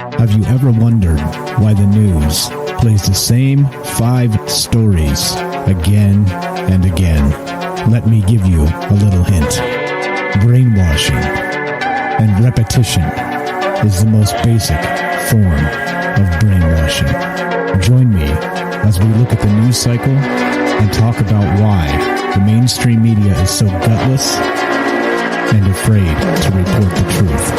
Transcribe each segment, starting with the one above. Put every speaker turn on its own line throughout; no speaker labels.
Have you ever wondered why the news plays the same 5 stories again and again? Let me give you a little hint. Brainwashing and repetition is the most basic form of brainwashing. Join me as we look at the news cycle and talk about why the mainstream media is so gutless and afraid to report the truth.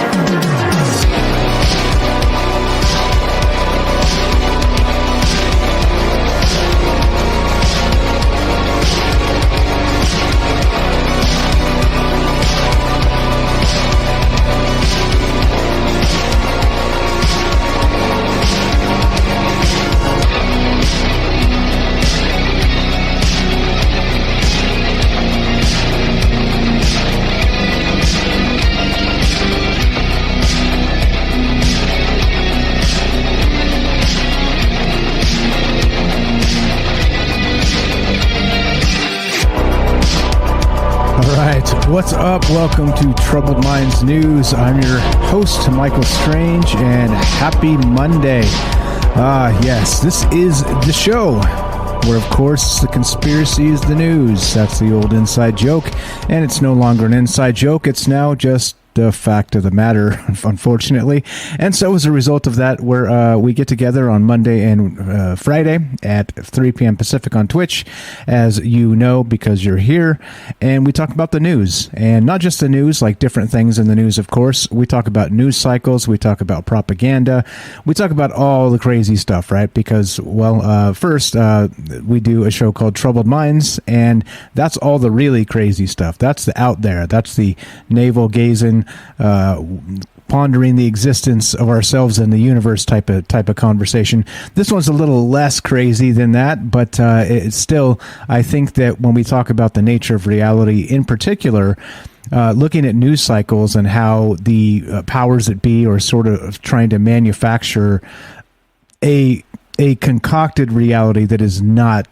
What's up? Welcome to Troubled Minds News. I'm your host, Michael Strange, and happy Monday. Yes, this is the show where, of course, the conspiracy is the news. That's the old inside joke, and it's no longer an inside joke. It's now just the fact of the matter, unfortunately. And so as a result of that, we get together on Monday and Friday at 3 p.m. Pacific on Twitch, as you know, because you're here, and we talk about the news. And not just the news, like different things in the news, of course. We talk about news cycles, we talk about propaganda, we talk about all the crazy stuff, right? Because, well, first, we do a show called Troubled Minds, and that's all the really crazy stuff. That's the out there. That's the navel-gazing, pondering the existence of ourselves and the universe type of conversation. This one's a little less crazy than that, but it's still, I think that when we talk about the nature of reality in particular, looking at news cycles and how the powers that be are sort of trying to manufacture a concocted reality that is not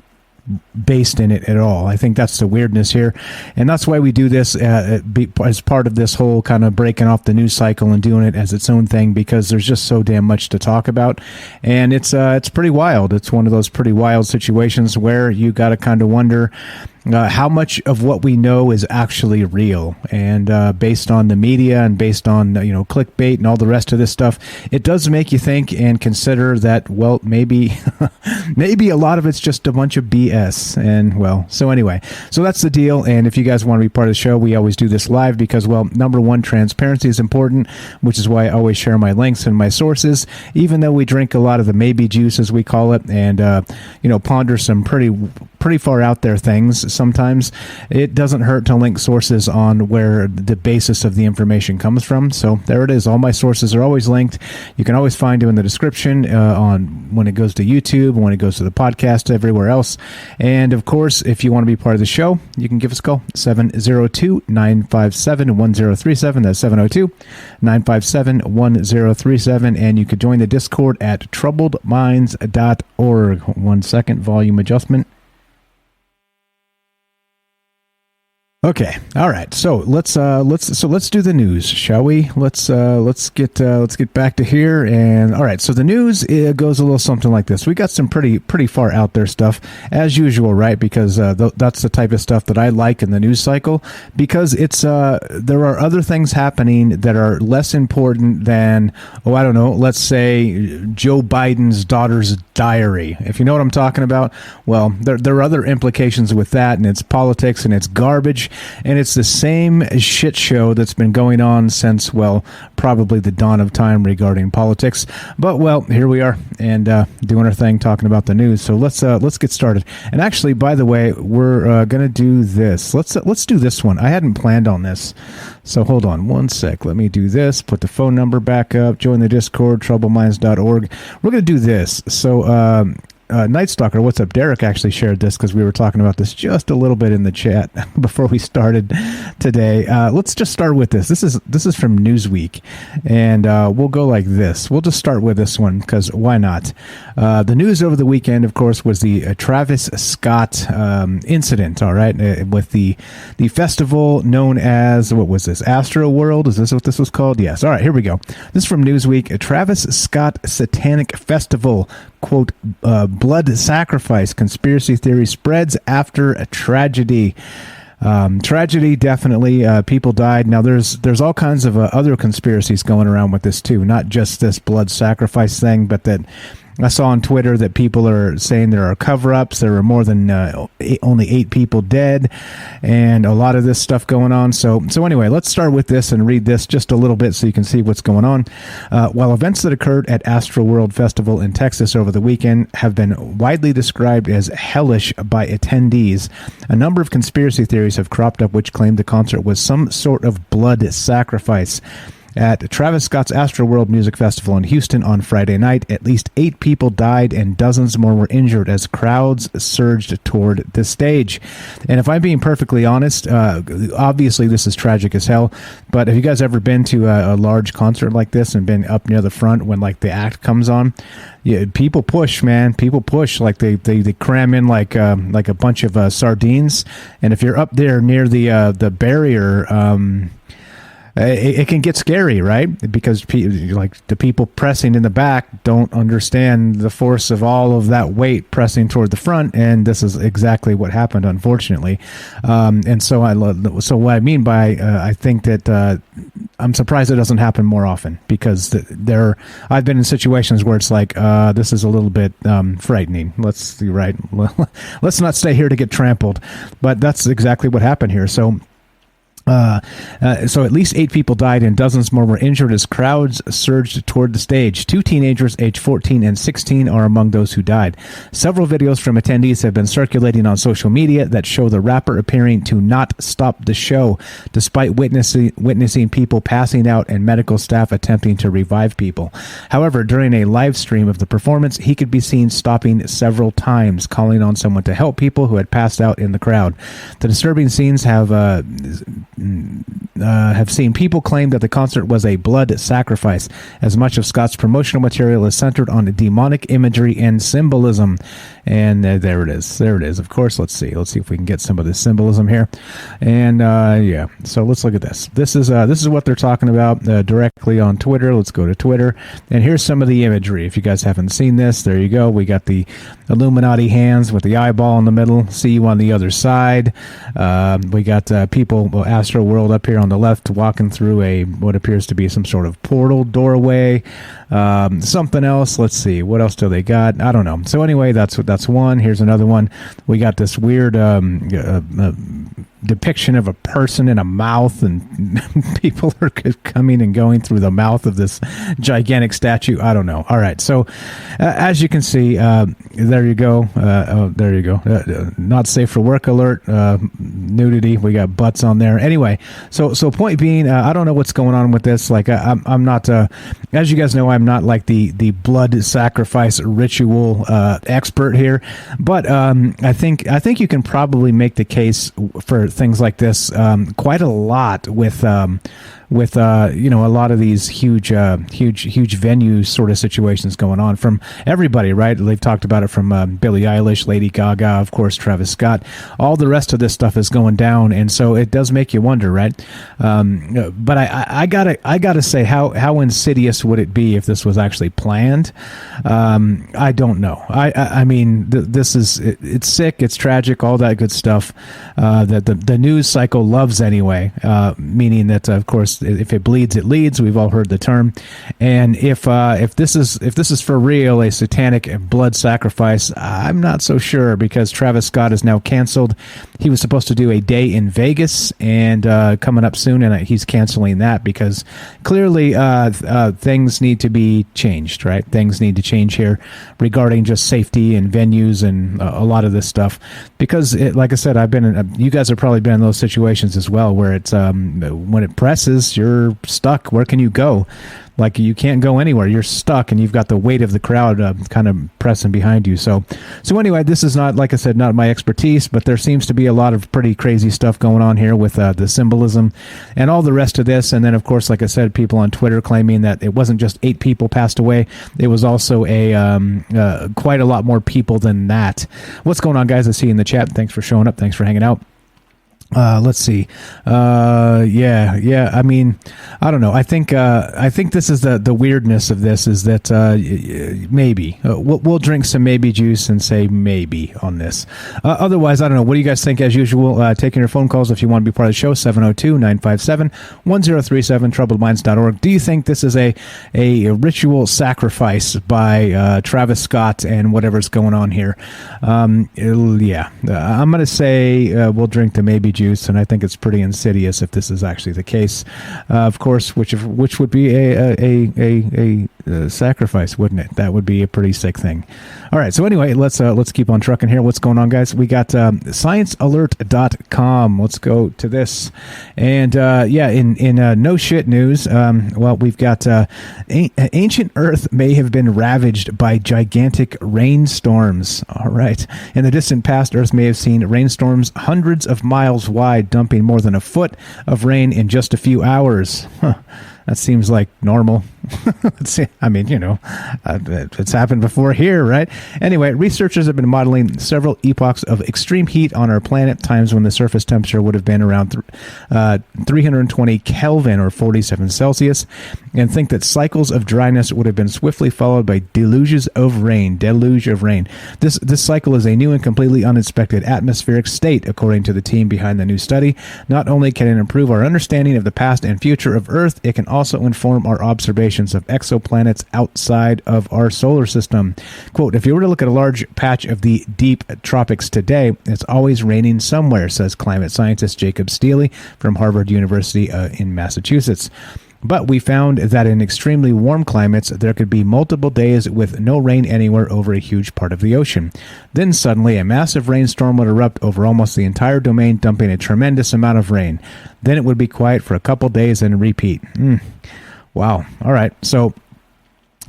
based in it at all. I think that's the weirdness here, and that's why we do this as part of this whole kind of breaking off the news cycle and doing it as its own thing, because there's just so damn much to talk about, and it's pretty wild. It's one of those pretty wild situations where you got to kind of wonder how much of what we know is actually real, and based on the media and based on clickbait and all the rest of this stuff, it does make you think and consider that, well, maybe maybe a lot of it's just a bunch of BS. And well, so anyway, so that's the deal. And if you guys want to be part of the show, we always do this live because, well, number one, transparency is important, which is why I always share my links and my sources, even though we drink a lot of the maybe juice, as we call it, and ponder some pretty far out there things. Sometimes it doesn't hurt to link sources on where the basis of the information comes from. So there it is. All my sources are always linked. You can always find them in the description on when it goes to YouTube, when it goes to the podcast, everywhere else. And of course, if you want to be part of the show, you can give us a call, 702-957-1037. That's 702-957-1037. And you could join the Discord at troubledminds.org. 1 second, volume adjustment. Okay. All right. So let's do the news, shall we? Let's get back to here. And all right. So the news, it goes a little something like this. We got some pretty far out there stuff as usual, right? Because that's the type of stuff that I like in the news cycle, because it's there are other things happening that are less important than, I don't know, let's say Joe Biden's daughter's diary. If you know what I'm talking about, well, there are other implications with that, and it's politics and it's garbage. And it's the same shit show that's been going on since, well, probably the dawn of time regarding politics. But, well, here we are, and doing our thing, talking about the news. So let's get started. And actually, by the way, we're going to do this. Let's do this one. I hadn't planned on this. So hold on 1 sec. Let me do this. Put the phone number back up. Join the Discord, troubleminds.org. We're going to do this. So Night Stalker, what's up? Derek actually shared this because we were talking about this just a little bit in the chat before we started today. Let's just start with this. This is from Newsweek, and we'll go like this. We'll just start with this one because why not? The news over the weekend, of course, was the Travis Scott incident. All right, with the festival known as, what was this? AstroWorld? Is this what this was called? Yes. All right, here we go. This is from Newsweek. A Travis Scott Satanic Festival, quote, blood sacrifice conspiracy theory spreads after a tragedy. Tragedy, definitely. People died. Now, there's all kinds of other conspiracies going around with this too, not just this blood sacrifice thing, but that I saw on Twitter that people are saying there are cover-ups. There were more than only 8 people dead, and a lot of this stuff going on. So anyway, let's start with this and read this just a little bit so you can see what's going on. While events that occurred at AstroWorld Festival in Texas over the weekend have been widely described as hellish by attendees, a number of conspiracy theories have cropped up which claim the concert was some sort of blood sacrifice. At Travis Scott's AstroWorld Music Festival in Houston on Friday night, at least 8 people died and dozens more were injured as crowds surged toward the stage. And if I'm being perfectly honest, obviously this is tragic as hell, but have you guys ever been to a large concert like this and been up near the front when like the act comes on? Yeah, people push, man. People push like they cram in like a bunch of sardines. And if you're up there near the barrier, it can get scary, right? Because like the people pressing in the back don't understand the force of all of that weight pressing toward the front, and this is exactly what happened, unfortunately. And so what I mean by I think that I'm surprised it doesn't happen more often, because I've been in situations where it's like this is a little bit frightening. Let's not stay here to get trampled, but that's exactly what happened here. So at least 8 people died and dozens more were injured as crowds surged toward the stage. 2 teenagers aged 14 and 16 are among those who died. Several videos from attendees have been circulating on social media that show the rapper appearing to not stop the show, despite witnessing people passing out and medical staff attempting to revive people. However, during a live stream of the performance, he could be seen stopping several times, calling on someone to help people who had passed out in the crowd. The disturbing scenes have seen people claim that the concert was a blood sacrifice, as much of Scott's promotional material is centered on demonic imagery and symbolism. And there it is. Of course, let's see if we can get some of this symbolism here. And yeah, so let's look at this. This is what they're talking about directly on Twitter. Let's go to Twitter, and here's some of the imagery. If you guys haven't seen this, there you go. We got the Illuminati hands with the eyeball in the middle. See you on the other side. We got people, AstroWorld up here on the left, walking through what appears to be some sort of portal doorway. Something else. Let's see. What else do they got? I don't know. So anyway, that's one. Here's another one. We got this weird depiction of a person in a mouth, and people are coming and going through the mouth of this gigantic statue. I don't know. All right. So as you can see, there you go. There you go. Not safe for work alert. Nudity. We got butts on there. Anyway, so point being, I don't know what's going on with this. Like I'm not, as you guys know, I'm not like the blood sacrifice ritual expert here, but I think you can probably make the case for things like this quite a lot with a lot of these huge venue sort of situations going on from everybody, right? They've talked about it from Billie Eilish, Lady Gaga, of course, Travis Scott. All the rest of this stuff is going down, and so it does make you wonder, right? But I gotta say, how insidious would it be if this was actually planned? I don't know. I mean, it's sick, it's tragic, all that good stuff that the news cycle loves anyway. Meaning that, of course, if it bleeds, it leads. We've all heard the term. And if this is for real, a satanic blood sacrifice, I'm not so sure, because Travis Scott is now canceled. He was supposed to do a day in Vegas and coming up soon, and he's canceling that because clearly things need to be changed, right? Things need to change here regarding just safety and venues and a lot of this stuff. Because, like I said, you guys have probably been in those situations as well, where it's when it presses, you're stuck. Where can you go? Like you can't go anywhere. You're stuck, and you've got the weight of the crowd kind of pressing behind you. So anyway, this is not, like I said, not my expertise, but there seems to be a lot of pretty crazy stuff going on here with the symbolism and all the rest of this. And then, of course, like I said, people on Twitter claiming that it wasn't just 8 people passed away. It was also quite a lot more people than that. What's going on, guys? I see you in the chat. Thanks for showing up. Thanks for hanging out. Let's see. Yeah. I mean, I don't know. I think this is the weirdness of this is that maybe we'll drink some maybe juice and say maybe on this. Otherwise, I don't know. What do you guys think? As usual, taking your phone calls if you want to be part of the show. 702-957-1037 troubledminds.org. Do you think this is a ritual sacrifice by Travis Scott and whatever's going on here? Yeah. I'm gonna say we'll drink the maybe juice, and I think it's pretty insidious if this is actually the case. Of course, which would be a sacrifice, wouldn't it? That would be a pretty sick thing. All right, so anyway, let's keep on trucking here. What's going on, guys? We got sciencealert.com. Let's go to this, and in no shit news, well, we've got ancient Earth may have been ravaged by gigantic rainstorms. All right, in the distant past, Earth may have seen rainstorms hundreds of miles wide, dumping more than a foot of rain in just a few hours. That seems like normal. I mean, it's happened before here, right? Anyway, researchers have been modeling several epochs of extreme heat on our planet, times when the surface temperature would have been around 320 Kelvin or 47 Celsius, and think that cycles of dryness would have been swiftly followed by deluge of rain. This cycle is a new and completely unexpected atmospheric state, according to the team behind the new study. Not only can it improve our understanding of the past and future of Earth, it can also inform our observations of exoplanets outside of our solar system. Quote, if you were to look at a large patch of the deep tropics today, it's always raining somewhere, says climate scientist Jacob Steele from Harvard University in Massachusetts. But we found that in extremely warm climates, there could be multiple days with no rain anywhere over a huge part of the ocean. Then suddenly, a massive rainstorm would erupt over almost the entire domain, dumping a tremendous amount of rain. Then it would be quiet for a couple days and repeat. Wow. All right. So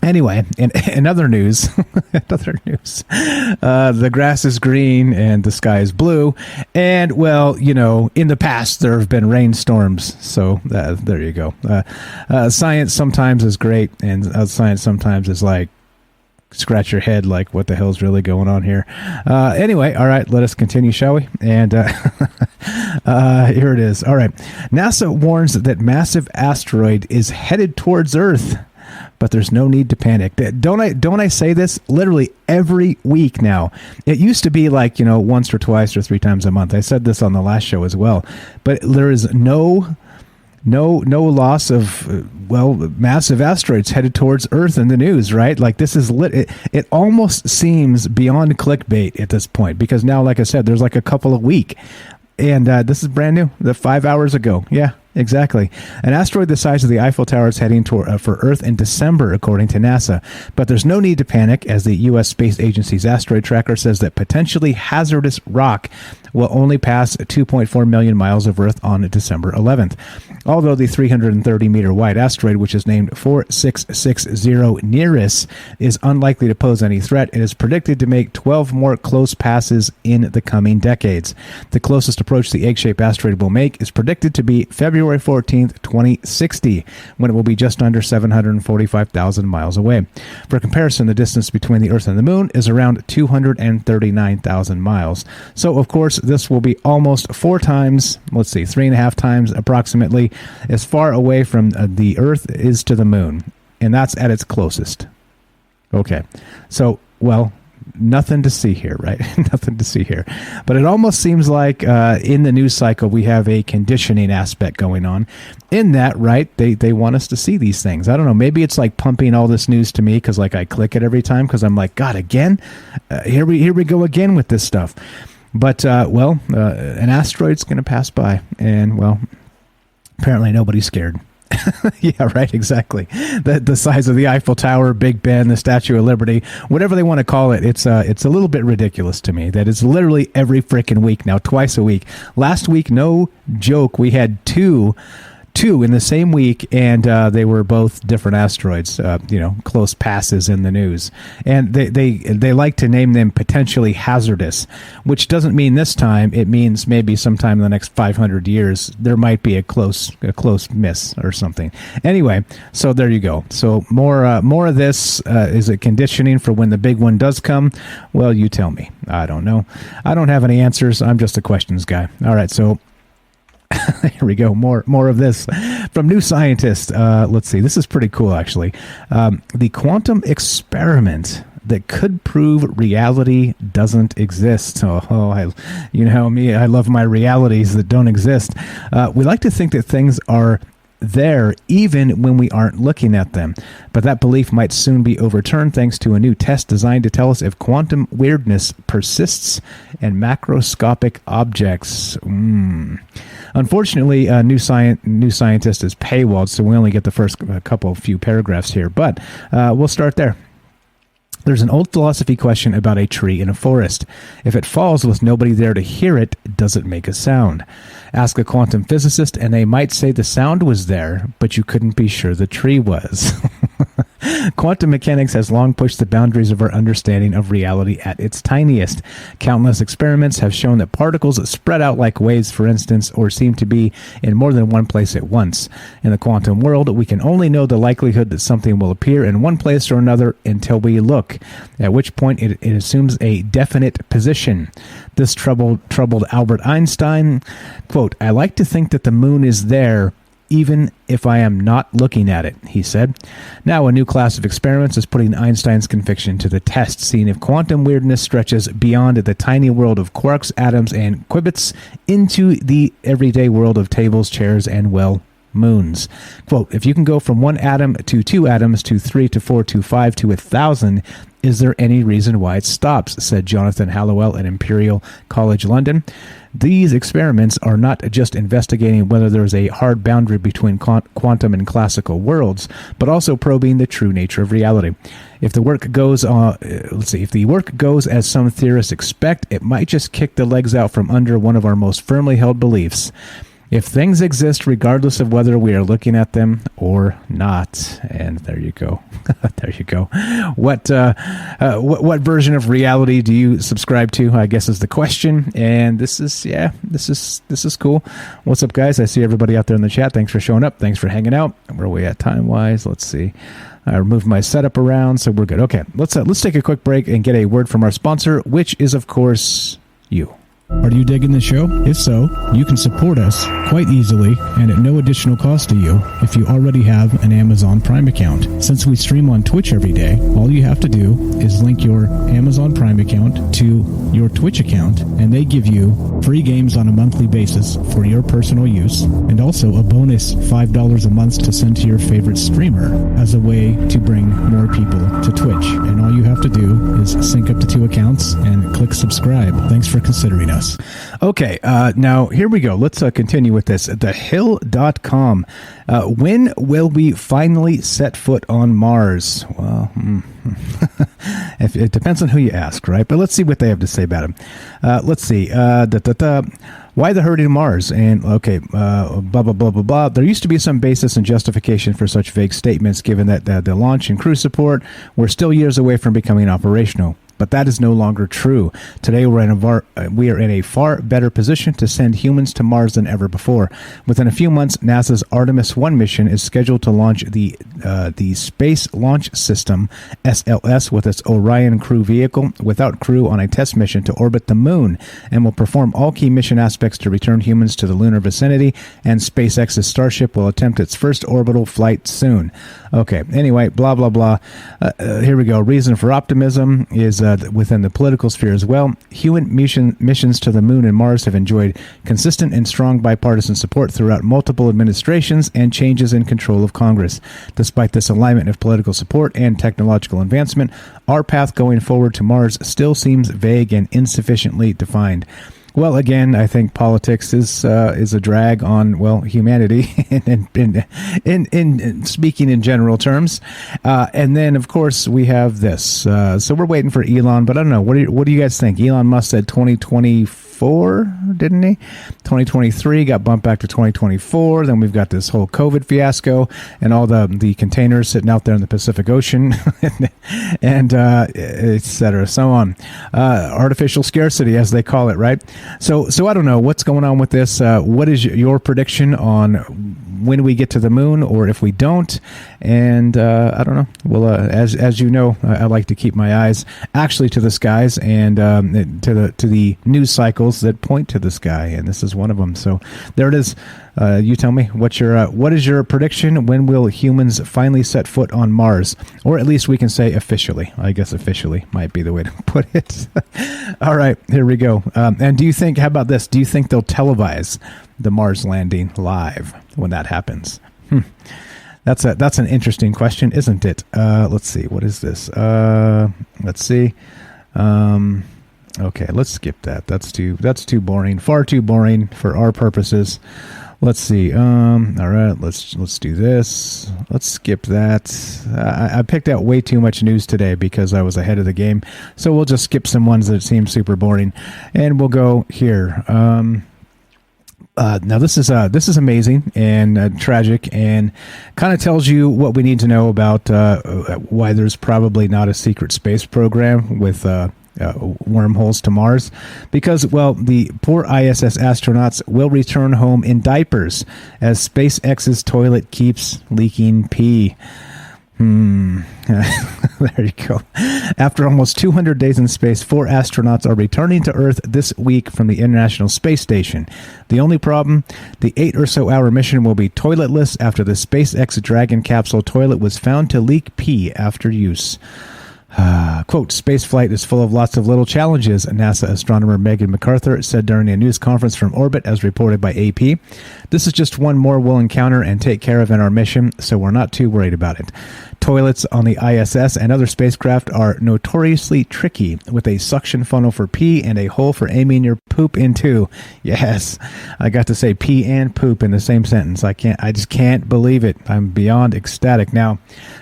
anyway, in other news, the grass is green and the sky is blue. And, well, in the past, there have been rainstorms. So there you go. Science sometimes is great, and science sometimes is like, scratch your head like, what the hell's really going on here? Anyway, all right, let us continue, shall we? And here it is. All right. NASA warns that massive asteroid is headed towards Earth, but there's no need to panic. Don't I say this literally every week now? It used to be like, once or twice or 3 times a month. I said this on the last show as well. But there is no loss of massive asteroids headed towards Earth in the news, right? Like, this is it almost seems beyond clickbait at this point, because now, like I said, there's like a couple a week, and this is brand new, 5 hours ago. Yeah, exactly. An asteroid the size of the Eiffel Tower is heading for Earth in December, according to NASA. But there's no need to panic, as the U.S. Space Agency's asteroid tracker says that potentially hazardous rock will only pass 2.4 million miles of Earth on December 11th. Although the 330-meter wide asteroid, which is named 4660 Nereus, is unlikely to pose any threat, it is predicted to make 12 more close passes in the coming decades. The closest approach the egg-shaped asteroid will make is predicted to be February 14th, 2060, when it will be just under 745,000 miles away. For comparison, the distance between the Earth and the Moon is around 239,000 miles. So, of course, this will be almost 3.5 times approximately as far away from the Earth is to the Moon, and that's at its closest. Okay, so, well, nothing to see here, right? Nothing to see here. But it almost seems like in the news cycle we have a conditioning aspect going on in that, right? They want us to see these things. I don't know. Maybe it's like pumping all this news to me because like I click it every time because I'm like, God, again? Here we go again with this stuff. But, an asteroid's going to pass by, and, well, apparently nobody's scared. Yeah, right, exactly. The size of the Eiffel Tower, Big Ben, the Statue of Liberty, whatever they want to call it, it's a little bit ridiculous to me that it's literally every freaking week now, twice a week. Last week, no joke, we had two two in the same week, and they were both different asteroids, close passes in the news. And they like to name them potentially hazardous, which doesn't mean this time. It means maybe sometime in the next 500 years there might be a close miss or something. Anyway, so there you go. So more of this. Is it conditioning for when the big one does come? Well, you tell me. I don't know. I don't have any answers. I'm just a questions guy. All right, so here we go. More of this from New Scientist. Let's see. This is pretty cool, actually. The quantum experiment that could prove reality doesn't exist. You know me, I love my realities that don't exist. We like to think that things are there even when we aren't looking at them, but that belief might soon be overturned thanks to a new test designed to tell us if quantum weirdness persists in macroscopic objects. Unfortunately, New Scientist is paywalled, so we only get the first few paragraphs here, but we'll start there. There's an old philosophy question about a tree in a forest. If it falls with nobody there to hear it, does it make a sound? Ask a quantum physicist, and they might say the sound was there, but you couldn't be sure the tree was. Quantum mechanics has long pushed the boundaries of our understanding of reality at its tiniest. Countless experiments have shown that particles spread out like waves, for instance, or seem to be in more than one place at once. In the quantum world, we can only know the likelihood that something will appear in one place or another until we look, at which point it assumes a definite position. This troubled Albert Einstein. Quote, "I like to think that the moon is there, even if I am not looking at it," he said. Now, a new class of experiments is putting Einstein's conviction to the test, seeing if quantum weirdness stretches beyond the tiny world of quarks, atoms, and qubits into the everyday world of tables, chairs, and, well, moons. Quote, "If you can go from one atom to two atoms to 3 to 4 to 5 to 1,000, is there any reason why it stops?" said Jonathan Hallowell at Imperial College London. These experiments are not just investigating whether there is a hard boundary between quantum and classical worlds, but also probing the true nature of reality. If the work goes as some theorists expect, it might just kick the legs out from under one of our most firmly held beliefs. If things exist regardless of whether we are looking at them or not. And there you go. There you go. What version of reality do you subscribe to, I guess, is the question. And this is cool. What's up, guys? I see everybody out there in the chat. Thanks for showing up. Thanks for hanging out. Where are we at time-wise? Let's see. I removed my setup around, so we're good. Okay, let's take a quick break and get a word from our sponsor, which is, of course, you. Are you digging the show? If so, you can support us quite easily and at no additional cost to you if you already have an Amazon Prime account. Since we stream on Twitch every day, all you have to do is link your Amazon Prime account to your Twitch account, and they give you free games on a monthly basis for your personal use, and also a bonus $5 a month to send to your favorite streamer as a way to bring more people to Twitch. And all you have to do is sync up to two accounts and click subscribe. Thanks for considering us. Okay, now here we go. Let's continue with this. TheHill.com. When will we finally set foot on Mars? Well, it depends on who you ask, right? But let's see what they have to say about it. Let's see. Why the hurry to Mars? And, okay, blah, blah, blah, blah, blah. There used to be some basis and justification for such vague statements, given that the launch and crew support were still years away from becoming operational. But that is no longer true. Today, we are in a far better position to send humans to Mars than ever before. Within a few months, NASA's Artemis 1 mission is scheduled to launch the Space Launch System, SLS, with its Orion crew vehicle, without crew, on a test mission to orbit the moon, and will perform all key mission aspects to return humans to the lunar vicinity, and SpaceX's Starship will attempt its first orbital flight soon. Okay, anyway, blah, blah, blah. Here we go. Reason for optimism is within the political sphere as well. Human missions to the moon and Mars have enjoyed consistent and strong bipartisan support throughout multiple administrations and changes in control of Congress. Despite this alignment of political support and technological advancement, our path going forward to Mars still seems vague and insufficiently defined. Well, again, I think politics is a drag on, well, humanity in speaking in general terms. And then, of course, we have this. So we're waiting for Elon, but I don't know. What do you guys think? Elon Musk said 2025 2024, didn't he? 2023 got bumped back to 2024. Then we've got this whole COVID fiasco and all the containers sitting out there in the Pacific Ocean and et cetera, so on. Artificial scarcity, as they call it, right? So I don't know what's going on with this. What is your prediction on when we get to the moon, or if we don't? And I don't know. Well, as you know, I like to keep my eyes actually to the skies and to the news cycles that point to the sky, and this is one of them. So there it is. You tell me what is your prediction? When will humans finally set foot on Mars, or at least we can say officially? I guess officially might be the way to put it. All right, here we go. And do you think? How about this? Do you think they'll televise the Mars landing live when that happens? That's an interesting question, isn't it? Let's see. What is this? Let's see. Okay, let's skip that. That's too boring. Far too boring for our purposes. Let's see. All right, let's do this. Let's skip that. I picked out way too much news today because I was ahead of the game. So we'll just skip some ones that seem super boring, and we'll go here. Now this is amazing and tragic, and kind of tells you what we need to know about why there's probably not a secret space program with wormholes to Mars, because, well, the poor ISS astronauts will return home in diapers as SpaceX's toilet keeps leaking pee. There you go. After almost 200 days in space, 4 astronauts are returning to Earth this week from the International Space Station. The only problem, the 8 or so hour mission will be toiletless after the SpaceX Dragon capsule toilet was found to leak pee after use. Quote, spaceflight is full of lots of little challenges, NASA astronomer Megan MacArthur said during a news conference from orbit, as reported by AP. This is just one more we'll encounter and take care of in our mission, so we're not too worried about it. Toilets on the ISS and other spacecraft are notoriously tricky, with a suction funnel for pee and a hole for aiming your poop into. Yes, I got to say pee and poop in the same sentence. I just can't believe it. I'm beyond ecstatic now.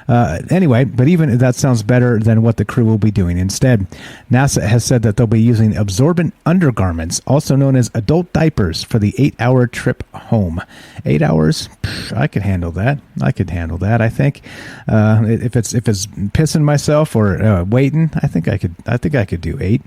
Anyway, but even that sounds better than what the crew will be doing instead. NASA has said that they'll be using absorbent undergarments, also known as adult diapers, for the 8-hour trip home. 8 hours? I could handle that. I think. If it's pissing myself or waiting, I think I could do 8.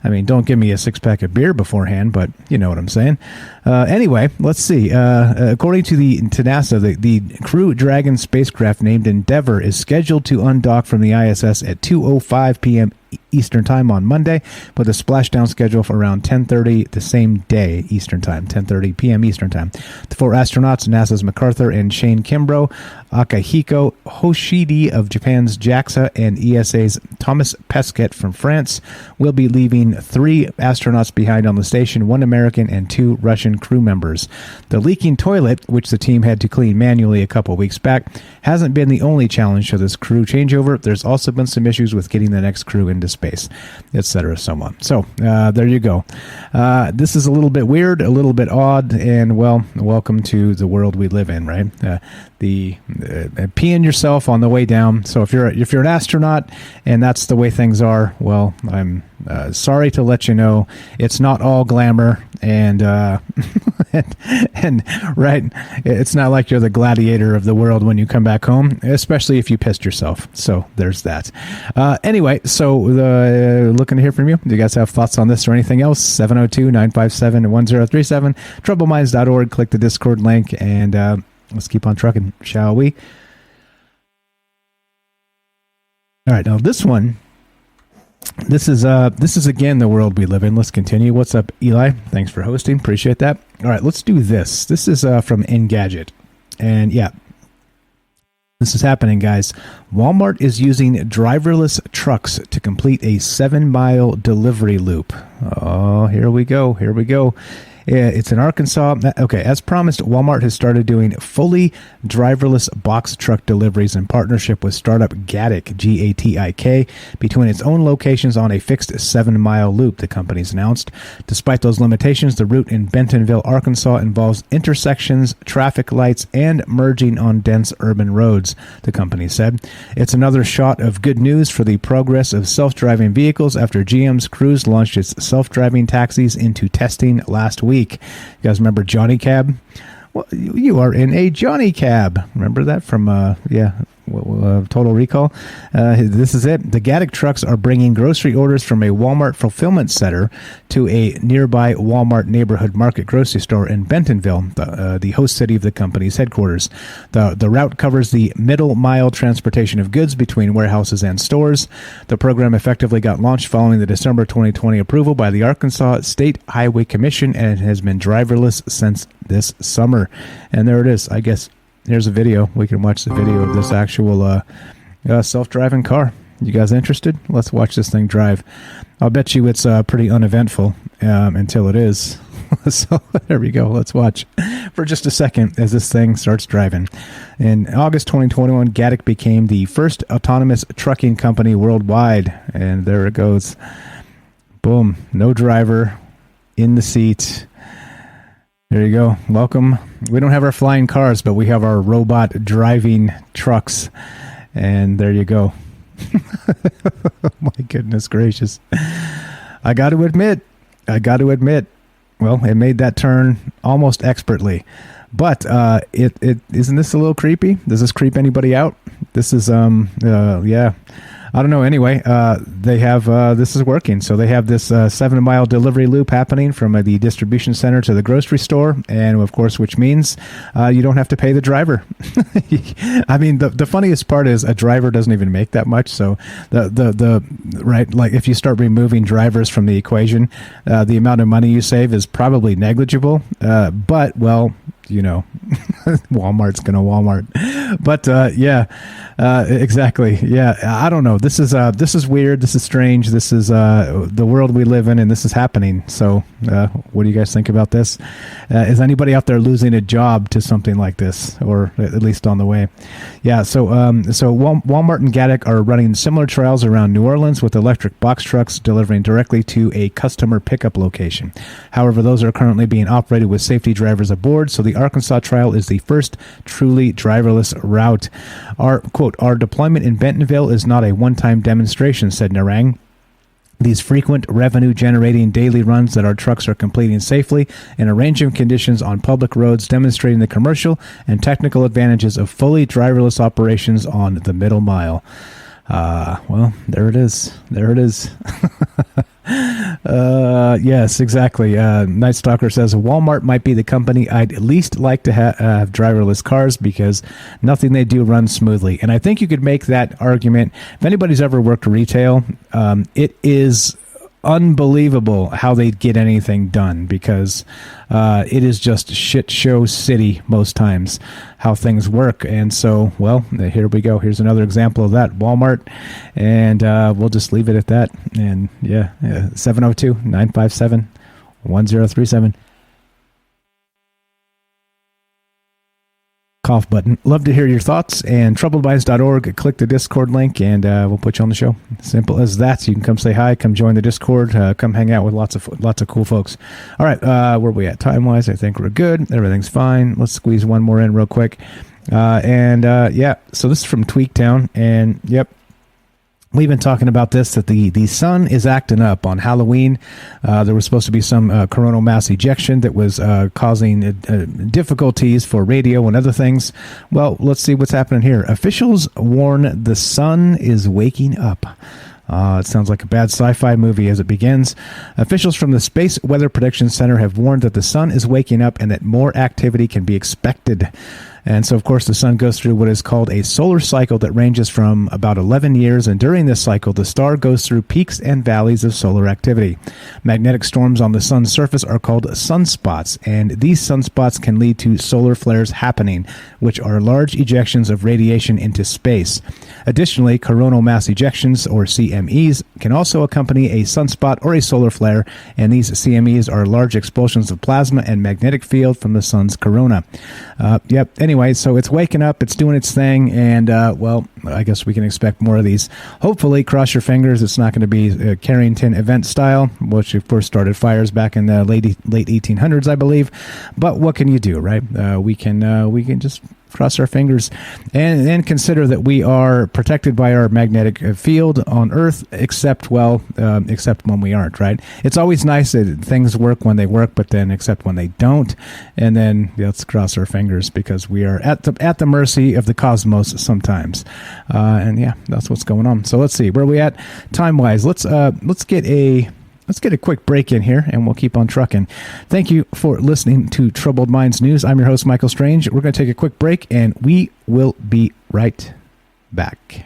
I mean, don't give me a 6-pack of beer beforehand, but you know what I'm saying. Anyway, let's see. According to NASA, the Crew Dragon spacecraft named Endeavour is scheduled to undock from the ISS at 2:05 p.m. Eastern Time on Monday, with a splashdown schedule for around 10:30 the same day Eastern Time, 10:30 p.m. Eastern Time. The 4 astronauts, NASA's MacArthur and Shane Kimbrough, Akihiko Hoshide of Japan's JAXA, and ESA's Thomas Pesquet from France, will be leaving 3 astronauts behind on the station, 1 American and 2 Russian crew members. The leaking toilet, which the team had to clean manually a couple weeks back, hasn't been the only challenge to this crew changeover. There's also been some issues with getting the next crew into space, etc., so on. So there you go. This is a little bit weird, a little bit odd, and well, welcome to the world we live in, right? The peeing yourself on the way down. So if you're an astronaut and that's the way things are, well, I'm sorry to let you know it's not all glamour and and right, it's not like you're the gladiator of the world when you come back home, especially if you pissed yourself. So there's that. Anyway, so looking to hear from you. Do you guys have thoughts on this or anything else? 702-957-1037, troubleminds.org. Click the Discord link and let's keep on trucking, shall we? All right, now this one. This is again the world we live in. Let's continue. What's up, Eli? Thanks for hosting. Appreciate that. All right, let's do this. This is from Engadget. And yeah, this is happening, guys. Walmart is using driverless trucks to complete a 7-mile delivery loop. Oh, here we go. It's in Arkansas. Okay, as promised, Walmart has started doing fully driverless box truck deliveries in partnership with startup Gatik, G-A-T-I-K, between its own locations on a fixed 7-mile loop, the company's announced. Despite those limitations, the route in Bentonville, Arkansas involves intersections, traffic lights, and merging on dense urban roads, the company said. It's another shot of good news for the progress of self-driving vehicles after GM's Cruise launched its self-driving taxis into testing last week. You guys remember Johnny Cab? Well, you are in a Johnny Cab. Remember that from, Total Recall? This is it. The Gatik trucks are bringing grocery orders from a Walmart fulfillment center to a nearby Walmart neighborhood market grocery store in Bentonville, the host city of the company's headquarters. The route covers the middle mile transportation of goods between warehouses and stores. The program effectively got launched following the December 2020 approval by the Arkansas State Highway Commission, and it has been driverless since this summer. And there it is. I guess here's a video. We can watch the video of this actual self-driving car. You guys interested? Let's watch this thing drive. I'll bet you it's pretty uneventful until it is. So there we go. Let's watch for just a second as this thing starts driving. In August 2021, Gatik became the first autonomous trucking company worldwide. And there it goes. Boom. No driver in the seat. There you go. Welcome. We don't have our flying cars, but we have our robot driving trucks. And there you go. My goodness gracious. I got to admit, well, it made that turn almost expertly. But it isn't this a little creepy? Does this creep anybody out? This is, yeah. I don't know. Anyway, they have this is working. So they have this 7-mile delivery loop happening from the distribution center to the grocery store, and of course, which means you don't have to pay the driver. I mean, the funniest part is a driver doesn't even make that much. So the right, like if you start removing drivers from the equation, the amount of money you save is probably negligible. But well, you know, Walmart's gonna Walmart. But yeah, exactly. Yeah, I don't know. This is weird. This is strange. This is the world we live in, and this is happening. So, what do you guys think about this? Is anybody out there losing a job to something like this, or at least on the way? Yeah. So Walmart and Gatik are running similar trials around New Orleans with electric box trucks delivering directly to a customer pickup location. However, those are currently being operated with safety drivers aboard. So the Arkansas trial is the first truly driverless route. Our deployment in Bentonville is not a one-time demonstration, said Narang. These frequent revenue-generating daily runs that our trucks are completing safely in a range of conditions on public roads, demonstrating the commercial and technical advantages of fully driverless operations on the middle mile. Well, there it is. There it is. Yes, exactly. Night Stalker says Walmart might be the company I'd least like to have driverless cars because nothing they do runs smoothly. And I think you could make that argument. If anybody's ever worked retail, it is unbelievable how they get anything done because it is just shit show city most times how things work. And so, well, here we go. Here's another example of that. Walmart. And we'll just leave it at that. And yeah, 702-957-1037. Cough button. Love to hear your thoughts. And troubledminds.org. Click the Discord link and we'll put you on the show. Simple as that. So you can come say hi, come join the Discord, come hang out with lots of cool folks. All right, where are we at time wise? I think we're good. Everything's fine. Let's squeeze one more in real quick. Yeah, so this is from Tweaktown, and yep. We've been talking about this, that the sun is acting up on Halloween. There was supposed to be some coronal mass ejection that was causing difficulties for radio and other things. Well, let's see what's happening here. Officials warn the sun is waking up. It sounds like a bad sci-fi movie as it begins. Officials from the Space Weather Prediction Center have warned that the sun is waking up and that more activity can be expected. And so, of course, the sun goes through what is called a solar cycle that ranges from about 11 years. And during this cycle, the star goes through peaks and valleys of solar activity. Magnetic storms on the sun's surface are called sunspots. And these sunspots can lead to solar flares happening, which are large ejections of radiation into space. Additionally, coronal mass ejections, or CMEs, can also accompany a sunspot or a solar flare. And these CMEs are large expulsions of plasma and magnetic field from the sun's corona. Anyway, so it's waking up, it's doing its thing, and, well, I guess we can expect more of these. Hopefully, cross your fingers, it's not going to be Carrington event style, which of course started fires back in the late 1800s, I believe. But what can you do, right? We can just cross our fingers and consider that we are protected by our magnetic field on Earth, except when we aren't, right? It's always nice that things work when they work, but then except when they don't. And then let's cross our fingers, because we are at the mercy of the cosmos sometimes. And yeah, that's what's going on. So let's see where we at time wise. Let's get a quick break in here, and we'll keep on trucking. Thank you for listening to Troubled Minds News. I'm your host, Michael Strange. We're going to take a quick break, and we will be right back.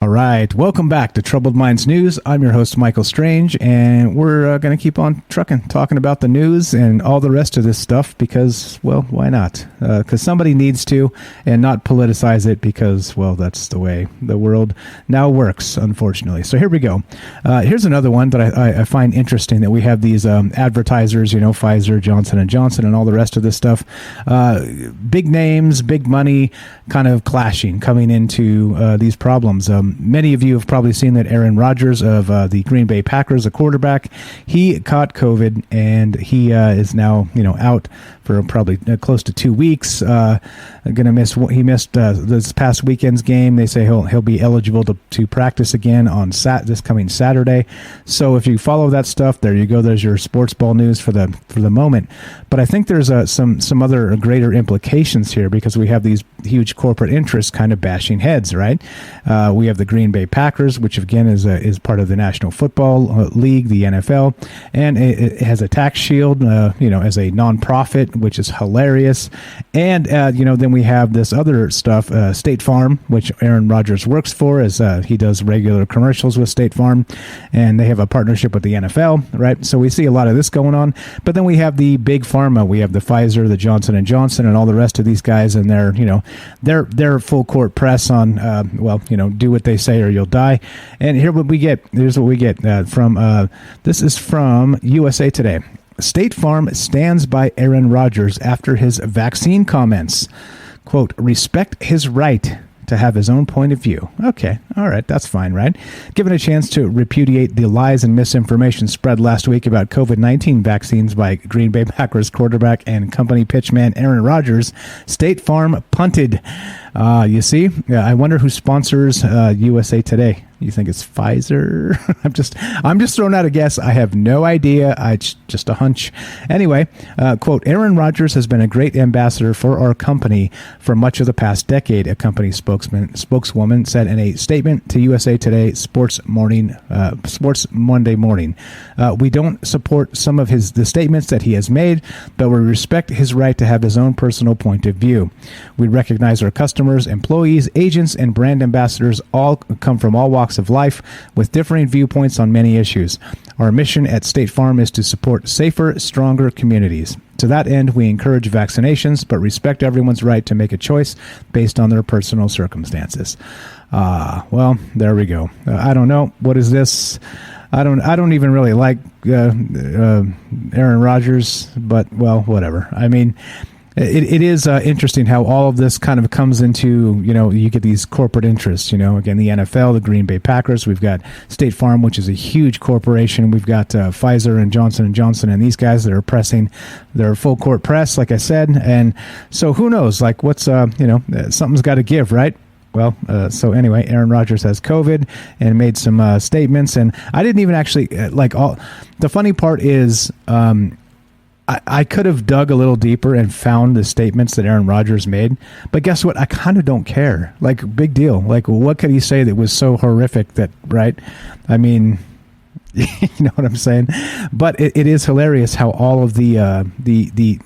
All right, welcome back to Troubled Minds News. I'm your host, Michael Strange, and we're going to keep on trucking, talking about the news and all the rest of this stuff because, well, why not? Because somebody needs to, and not politicize it because, well, that's the way the world now works, unfortunately. So here we go. Here's another one that I find interesting, that we have these advertisers, Pfizer, Johnson & Johnson, and all the rest of this stuff. Big names, big money kind of clashing, coming into these problems. Many of you have probably seen that Aaron Rodgers of the Green Bay Packers, a quarterback, he caught COVID, and he is now, out for probably close to 2 weeks. He missed this past weekend's game. They say he'll be eligible to practice again on this coming Saturday. So if you follow that stuff, there you go. There's your sports ball news for the moment. But I think there's some other greater implications here, because we have these huge corporate interests kind of bashing heads, right? We have the Green Bay Packers, which again is part of the National Football League, the NFL, and it has a tax shield, as a nonprofit, which is hilarious. And then we have this other stuff, State Farm, which Aaron Rodgers works for, as he does regular commercials with State Farm, and they have a partnership with the NFL, right? So we see a lot of this going on. But then we have the big pharma, we have the Pfizer, the Johnson & Johnson, and all the rest of these guys, and they're full court press on, do what they say or you'll die. And here's what we get from this is from USA Today. State Farm stands by Aaron Rodgers after his vaccine comments. Quote, respect his right to have his own point of view. Okay, all right, that's fine, right? Given a chance to repudiate the lies and misinformation spread last week about COVID-19 vaccines by Green Bay Packers quarterback and company pitchman Aaron Rodgers, State Farm punted. You see, I wonder who sponsors USA Today. You think it's Pfizer? I'm just throwing out a guess. I have no idea. It's just a hunch. Anyway, quote, Aaron Rodgers has been a great ambassador for our company for much of the past decade, a company spokeswoman said in a statement to USA Today Sports Monday Morning. We don't support some of the statements that he has made, but we respect his right to have his own personal point of view. We recognize our customers, employees, agents, and brand ambassadors all come from all walks of life with differing viewpoints on many issues. Our mission at State Farm is to support safer, stronger communities. To that end, we encourage vaccinations, but respect everyone's right to make a choice based on their personal circumstances. Well, there we go. I don't know. What is this? I don't even really like Aaron Rodgers, but, well, whatever. I mean, it is interesting how all of this kind of comes into, you get these corporate interests, again, the NFL, the Green Bay Packers, we've got State Farm, which is a huge corporation. We've got Pfizer and Johnson & Johnson and these guys that are pressing their full court press, like I said. And so who knows, like what's, something's got to give, right? Well, so anyway, Aaron Rodgers has COVID and made some statements. And I didn't even actually, the funny part is, I could have dug a little deeper and found the statements that Aaron Rodgers made, but guess what? I kind of don't care. Like, big deal. Like, what could he say that was so horrific that, right? I mean, You know what I'm saying? But it is hilarious how all of the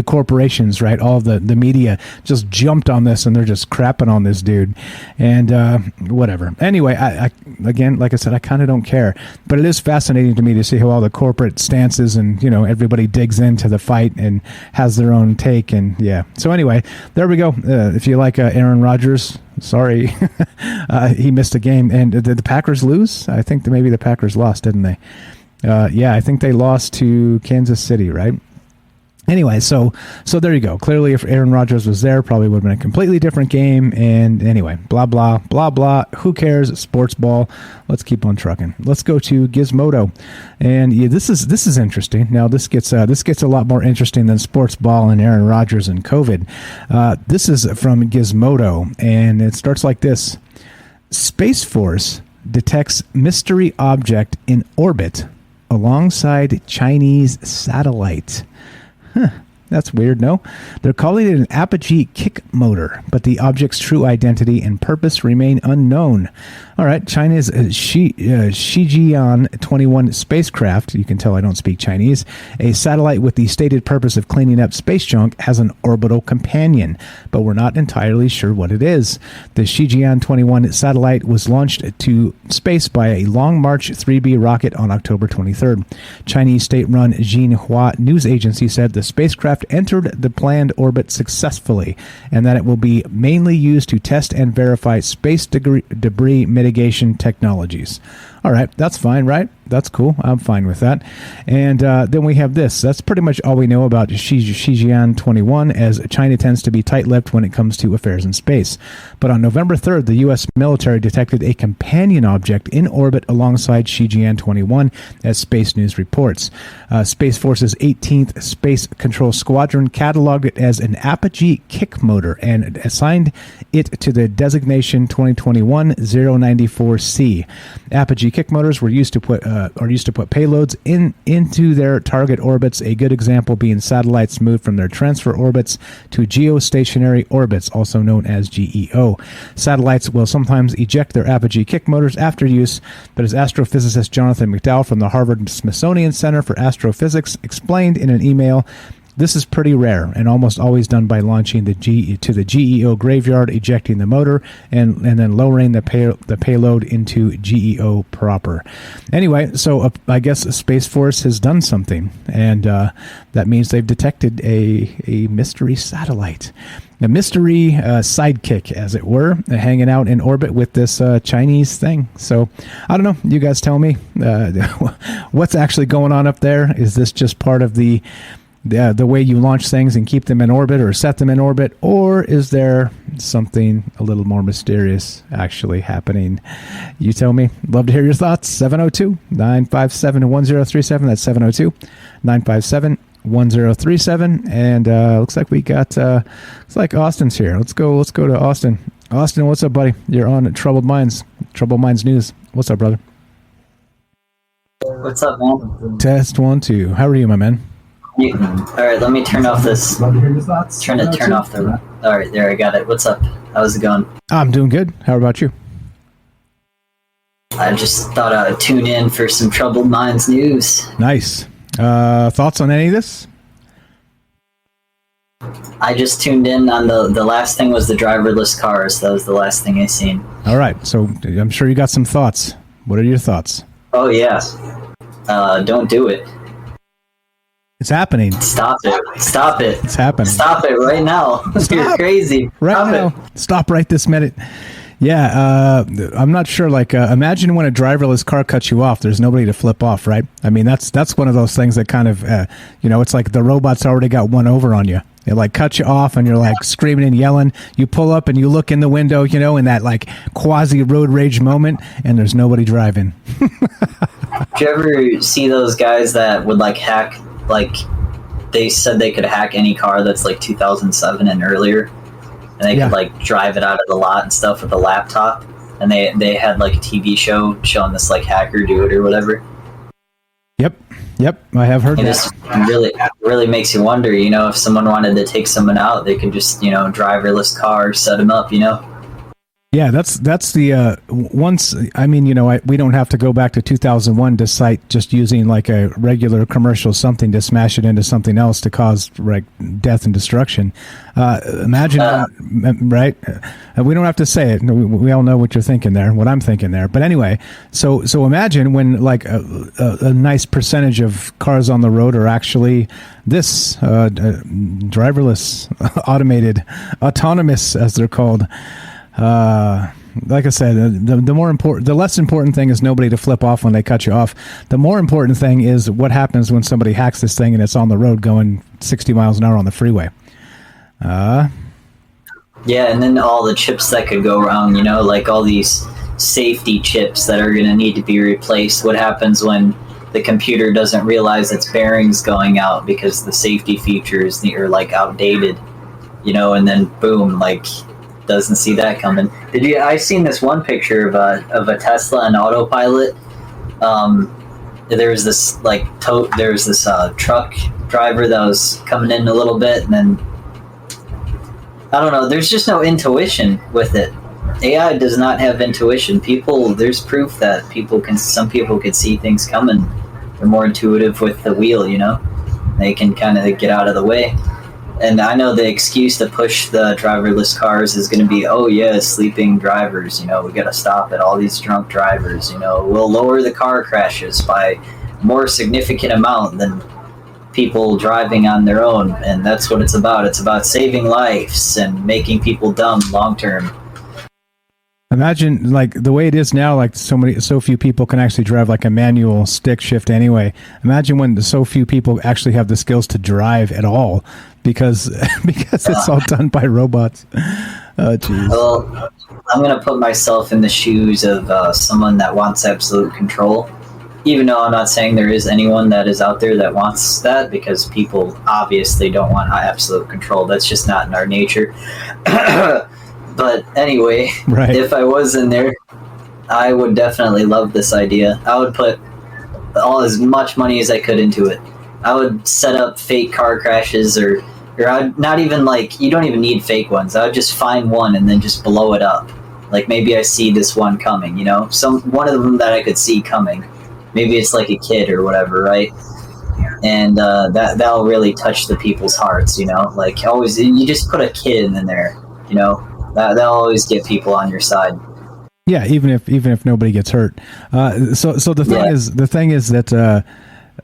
corporations, right? All of the media just jumped on this, and they're just crapping on this dude, and whatever. Anyway, I again, like I said, I kind of don't care, but it is fascinating to me to see how all the corporate stances and everybody digs into the fight and has their own take, and yeah. So anyway, there we go. If you like Aaron Rodgers. Sorry, he missed a game. And did the Packers lose? I think that maybe the Packers lost, didn't they? Yeah, I think they lost to Kansas City, right? Anyway, so there you go. Clearly, if Aaron Rodgers was there, probably would have been a completely different game. And anyway, blah, blah, blah, blah. Who cares? Sports ball. Let's keep on trucking. Let's go to Gizmodo. And yeah, this is interesting. Now, this gets a lot more interesting than sports ball and Aaron Rodgers and COVID. This is from Gizmodo, and it starts like this. Space Force detects mystery object in orbit alongside Chinese satellite. Huh, that's weird, no? They're calling it an apogee kick motor, but the object's true identity and purpose remain unknown. All right, China's Shijian-21 spacecraft, you can tell I don't speak Chinese, a satellite with the stated purpose of cleaning up space junk, has an orbital companion, but we're not entirely sure what it is. The Shijian-21 satellite was launched to space by a Long March 3B rocket on October 23rd. Chinese state-run Xinhua news agency said the spacecraft entered the planned orbit successfully, and that it will be mainly used to test and verify space debris mitigation technologies. All right, that's fine, right? That's cool. I'm fine with that. And then we have this. That's pretty much all we know about Shijian-21, as China tends to be tight-lipped when it comes to affairs in space. But on November 3rd, the U.S. military detected a companion object in orbit alongside Shijian-21, as Space News reports. Space Force's 18th Space Control Squadron cataloged it as an apogee kick motor and assigned it to the designation 2021-094C. Apogee kick motors were used to put payloads into their target orbits, a good example being satellites moved from their transfer orbits to geostationary orbits, also known as GEO. Satellites will sometimes eject their apogee kick motors after use, but as astrophysicist Jonathan McDowell from the Harvard-Smithsonian Center for Astrophysics explained in an email, this is pretty rare and almost always done by launching to the GEO graveyard, ejecting the motor, and then lowering the payload into GEO proper. Anyway, so I guess Space Force has done something, and that means they've detected a mystery satellite. A mystery sidekick, as it were, hanging out in orbit with this Chinese thing. So, I don't know. You guys tell me. What's actually going on up there? Is this just part of the way you launch things and keep them in orbit or set them in orbit, or is there something a little more mysterious actually happening? You tell me. Love to hear your thoughts. 702-957-1037. That's 702-957-1037. And looks like we got looks like Austin's here. Let's go to Austin. Austin, what's up, buddy? You're on Troubled Minds News. What's up, brother?
What's up, man?
Test 1 2. How are you, my man?
All right, let me turn off this. Turn off the. All right, there, I got it. What's up? How's it going?
I'm doing good. How about you?
I just thought I'd tune in for some Troubled Minds news.
Nice. Thoughts on any of this?
I just tuned in on the last thing was the driverless cars. That was the last thing I seen.
All right, so I'm sure you got some thoughts. What are your thoughts?
Oh yeah. Don't do it.
It's happening.
Stop it.
It's happening.
Stop it right now. You're crazy.
Stop right this minute. Yeah, I'm not sure. Like, imagine when a driverless car cuts you off, there's nobody to flip off, right? I mean, that's one of those things that kind of, it's like the robot's already got one over on you. It like cuts you off and you're like screaming and yelling. You pull up and you look in the window, in that like quasi road rage moment, and there's nobody driving.
Did you ever see those guys that would like hack, like they said they could hack any car that's like 2007 and earlier, and they could like drive it out of the lot and stuff with a laptop, and they had like a TV show showing this like hacker do it or whatever. Yep, I have heard that. It really makes you wonder, if someone wanted to take someone out, they could just, driverless car, set them up,
Yeah, that's the once. I mean, we don't have to go back to 2001 to cite just using like a regular commercial something to smash it into something else to cause like death and destruction. Imagine, right? We don't have to say it. We all know what you're thinking there, what I'm thinking there. But anyway, so imagine when like a nice percentage of cars on the road are actually this driverless, automated, autonomous, as they're called. Like I said, the less important thing is nobody to flip off when they cut you off. The more important thing is what happens when somebody hacks this thing and it's on the road going 60 miles an hour on the freeway.
Yeah, and then all the chips that could go wrong, like all these safety chips that are going to need to be replaced. What happens when the computer doesn't realize its bearings going out because the safety features are like outdated, and then boom, like doesn't see that coming. I seen this one picture of a Tesla on autopilot. There's this truck driver that was coming in a little bit, and then I don't know. There's just no intuition with it. AI does not have intuition. There's proof that some people could see things coming. They're more intuitive with the wheel. They can kind of get out of the way. And I know the excuse to push the driverless cars is going to be, oh yeah, sleeping drivers, we got to stop it. All these drunk drivers, we'll lower the car crashes by a more significant amount than people driving on their own. And that's what it's about. It's about saving lives and making people dumb long term.
Imagine like the way it is now, like so few people can actually drive like a manual stick shift anyway. Imagine when so few people actually have the skills to drive at all because it's all done by robots. Oh, geez.
Well, I'm going to put myself in the shoes of someone that wants absolute control, even though I'm not saying there is anyone that is out there that wants that, because people obviously don't want absolute control. That's just not in our nature. But anyway, right. If I was in there, I would definitely love this idea. I would put as much money as I could into it. I would set up fake car crashes, or I'd not even you don't even need fake ones. I would just find one and then just blow it up. Like maybe I see this one coming, one of them that I could see coming. Maybe it's like a kid or whatever, right? And that'll really touch the people's hearts, like always you just put a kid in there, that'll always get people on your side.
Yeah, even if nobody gets hurt. So the thing is that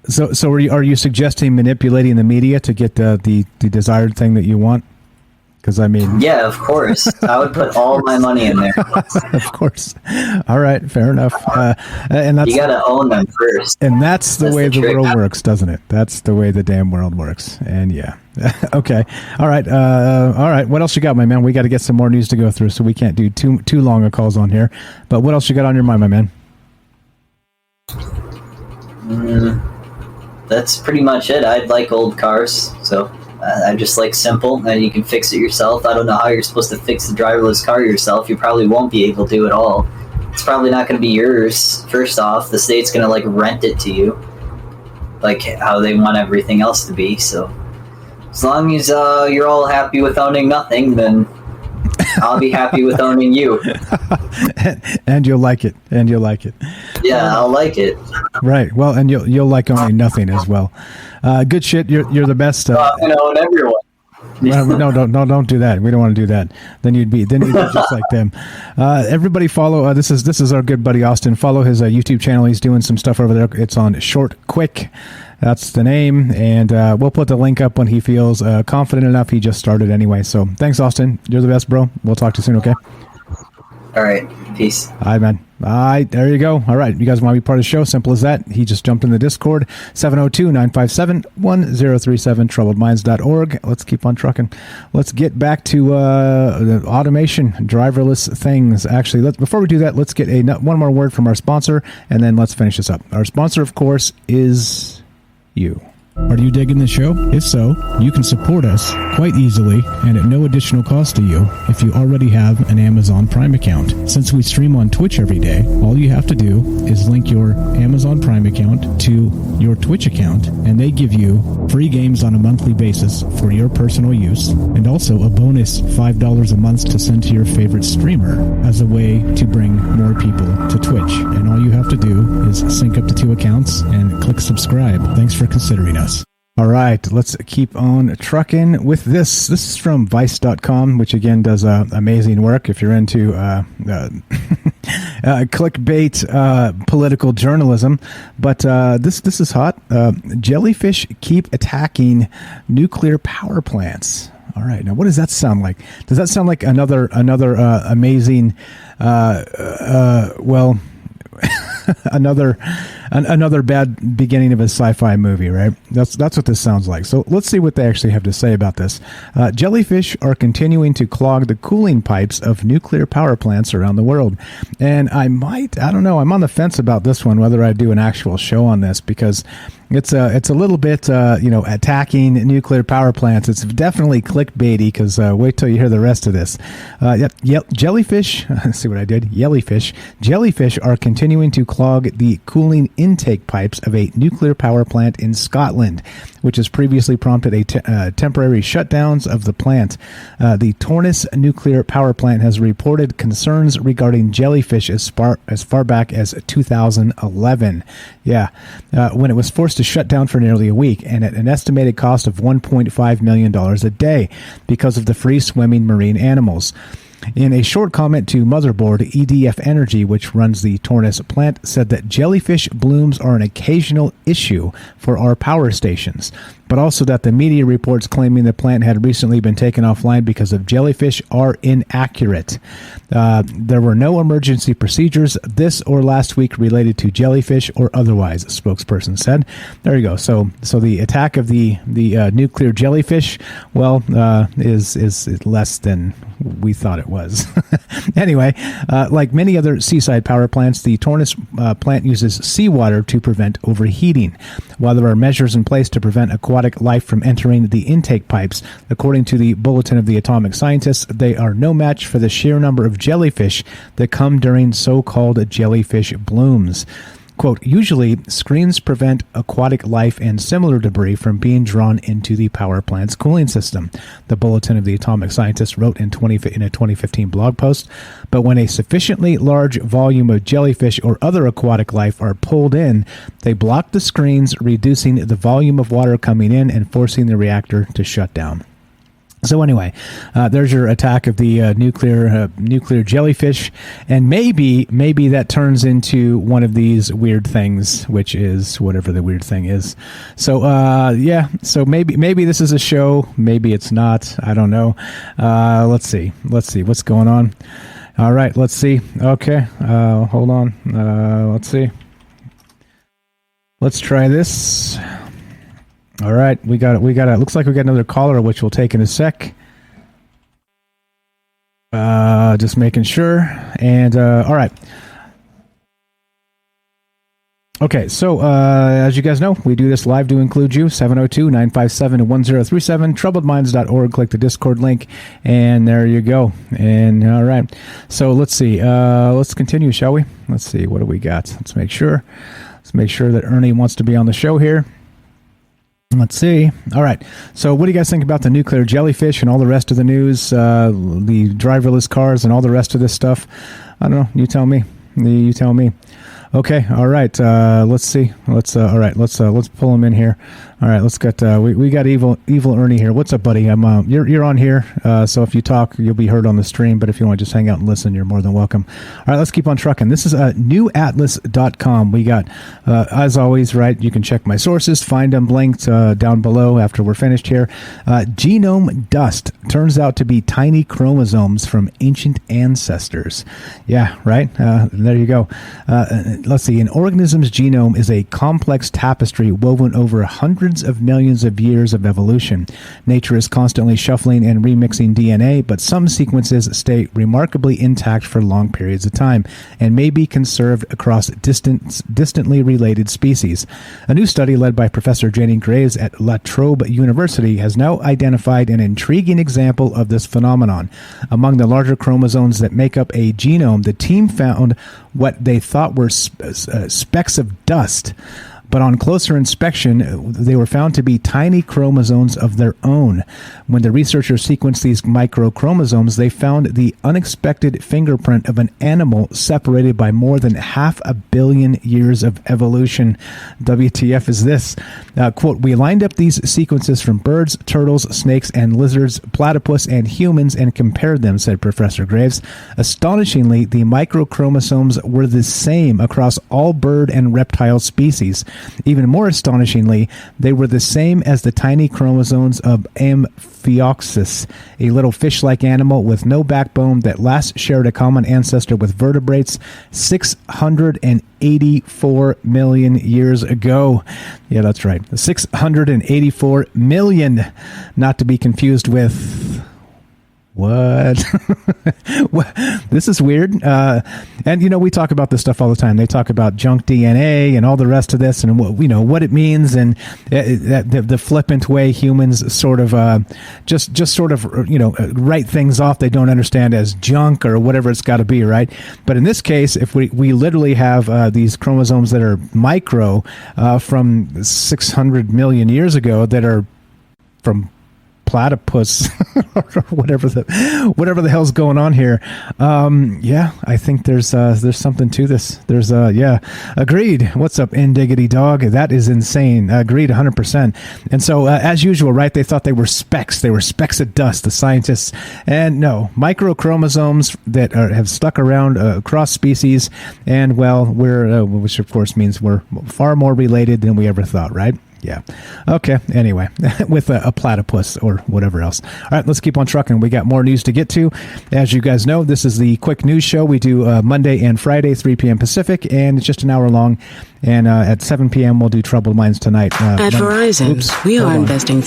so are you suggesting manipulating the media to get the desired thing that you want? Because I mean,
yeah, of course, I would put all my money in there.
Of course. All right, fair enough. And that's,
you got to own them first.
And that's the way the world works, doesn't it? That's the way the damn world works. And yeah, okay, all right, all right. What else you got, my man? We got to get some more news to go through, so we can't do too long of calls on here. But what else you got on your mind, my man?
That's pretty much it. I like old cars, so. I just like simple, and you can fix it yourself. I don't know how you're supposed to fix the driverless car yourself. You probably won't be able to at all. It's probably not going to be yours. First off, the state's going to rent it to you, like how they want everything else to be. So as long as you're all happy with owning nothing, then I'll be happy with owning you.
And you'll like it.
Yeah, I'll like it.
Right. Well, and you'll like owning nothing as well. Good shit. You're the best.
Own everyone.
No, don't do that. We don't want to do that. Then you'd be just like them. Everybody follow. This is our good buddy Austin. Follow his YouTube channel. He's doing some stuff over there. It's on Short Quick. That's the name, and we'll put the link up when he feels confident enough. He just started anyway. So thanks, Austin. You're the best, bro. We'll talk to you soon. Okay.
All right. Peace.
All right, man. All right, there you go. All right, you guys want to be part of the show? Simple as that. He just jumped in the Discord, 702-957-1037, troubledminds.org. Let's keep on trucking. Let's get back to the automation, driverless things. Actually, before we do that, let's get one more word from our sponsor, and then let's finish this up. Our sponsor, of course, is you. Are you digging the show? If so, you can support us quite easily and at no additional cost to you if you already have an Amazon Prime account. Since we stream on Twitch every day, all you have to do is link your Amazon Prime account to your Twitch account, and they give you free games on a monthly basis for your personal use, and also a bonus $5 a month to send to your favorite streamer as a way to bring more people to Twitch. And all you have to do is sync up the two accounts and click subscribe. Thanks for considering us. All right, let's keep on trucking with this. This is from Vice.com, which again does amazing work if you're into clickbait political journalism. But this is hot. Jellyfish keep attacking nuclear power plants. All right, now what does that sound like? Does that sound like another amazing? Another bad beginning of a sci-fi movie, right? That's what this sounds like. So let's see what they actually have to say about this. Jellyfish are continuing to clog the cooling pipes of nuclear power plants around the world. And I'm on the fence about this one, whether I do an actual show on this, because it's a little bit, attacking nuclear power plants. It's definitely clickbaity, because wait till you hear the rest of this. Jellyfish, see what I did? Jellyfish are continuing to clog the cooling intake pipes of a nuclear power plant in Scotland, which has previously prompted temporary shutdowns of the plant. The Torness nuclear power plant has reported concerns regarding jellyfish as far back as 2011. Yeah, when it was forced to shut down for nearly a week, and at an estimated cost of $1.5 million a day because of the free-swimming marine animals. In a short comment to Motherboard, EDF Energy, which runs the Torness plant, said that jellyfish blooms are an occasional issue for our power stations, but also that the media reports claiming the plant had recently been taken offline because of jellyfish are inaccurate. There were no emergency procedures this or last week related to jellyfish or otherwise, a spokesperson said. There you go. So the attack of the nuclear jellyfish, is less than we thought it was. Anyway, like many other seaside power plants, the Torness plant uses seawater to prevent overheating. While there are measures in place to prevent aquatic life from entering the intake pipes, according to the Bulletin of the Atomic Scientists, they are no match for the sheer number of jellyfish that come during so-called jellyfish blooms. Quote, usually, screens prevent aquatic life and similar debris from being drawn into the power plant's cooling system, the Bulletin of the Atomic Scientists wrote in a 2015 blog post. But when a sufficiently large volume of jellyfish or other aquatic life are pulled in, they block the screens, reducing the volume of water coming in and forcing the reactor to shut down. So anyway, there's your attack of the nuclear jellyfish, and maybe that turns into one of these weird things, which is whatever the weird thing is. So so maybe this is a show, maybe it's not. I don't know. Let's see what's going on. All right, let's see. Okay, hold on. Let's see. Let's try this. All right, we got it. Looks like we got another caller, which we'll take in a sec. Just making sure. And all right. Okay, so as you guys know, we do this live to include you. 702-957-1037, troubledminds.org. Click the Discord link, and there you go. And all right, so let's see. Let's continue, shall we? Let's see. What do we got? Let's make sure that Ernie wants to be on the show here. Let's see. All right. So what do you guys think about the nuclear jellyfish and all the rest of the news, the driverless cars and all the rest of this stuff? I don't know. You tell me. Okay. All right. Let's see. Let's pull him in here. All right. Let's get. We got evil Ernie here. What's up, buddy? You're on here. So if you talk, you'll be heard on the stream. But if you want to just hang out and listen, you're more than welcome. All right. Let's keep on trucking. This is newatlas.com. We got, as always, right. You can check my sources. Find them linked down below after we're finished here. Genome dust turns out to be tiny chromosomes from ancient ancestors. Yeah. Right. There you go. let's see, an organism's genome is a complex tapestry woven over hundreds of millions of years of evolution. Nature is constantly shuffling and remixing DNA, but some sequences stay remarkably intact for long periods of time and may be conserved across distantly related species. A new study led by Professor Jenny Graves at La Trobe University has now identified an intriguing example of this phenomenon. Among the larger chromosomes that make up a genome, the team found what they thought were specks of dust. But on closer inspection, they were found to be tiny chromosomes of their own. When the researchers sequenced these microchromosomes, they found the unexpected fingerprint of an animal separated by more than 500 million years of evolution. WTF is this? Quote, we lined up these sequences from birds, turtles, snakes, and lizards, platypus, and humans and compared them, said Professor Graves. Astonishingly, the microchromosomes were the same across all bird and reptile species. Even more astonishingly, they were the same as the tiny chromosomes of Amphioxus, a little fish-like animal with no backbone that last shared a common ancestor with vertebrates 684 million years ago. Yeah, that's right. 684 million. Not to be confused with... What? This is weird. And, we talk about this stuff all the time. They talk about junk DNA and all the rest of this and, what it means and the flippant way humans sort of write things off they don't understand as junk or whatever it's got to be, right? But in this case, if we literally have these chromosomes that are micro from 600 million years ago that are from platypus or whatever the hell's going on here. I think there's something to this. There's agreed. What's up, Indiggity Dog? That is insane. Agreed 100%. And so as usual, right, they thought they were specks. They were specks of dust, the scientists. And no, microchromosomes that have stuck around across species, and we're which of course means we're far more related than we ever thought, right? Yeah. Okay. Anyway, with a platypus or whatever else. All right, let's keep on trucking. We got more news to get to. As you guys know, this is the quick news show. We do Monday and Friday, 3 p.m. Pacific, and it's just an hour long. And at 7 p.m., we'll do Troubled Minds tonight.
At Verizon, we are investing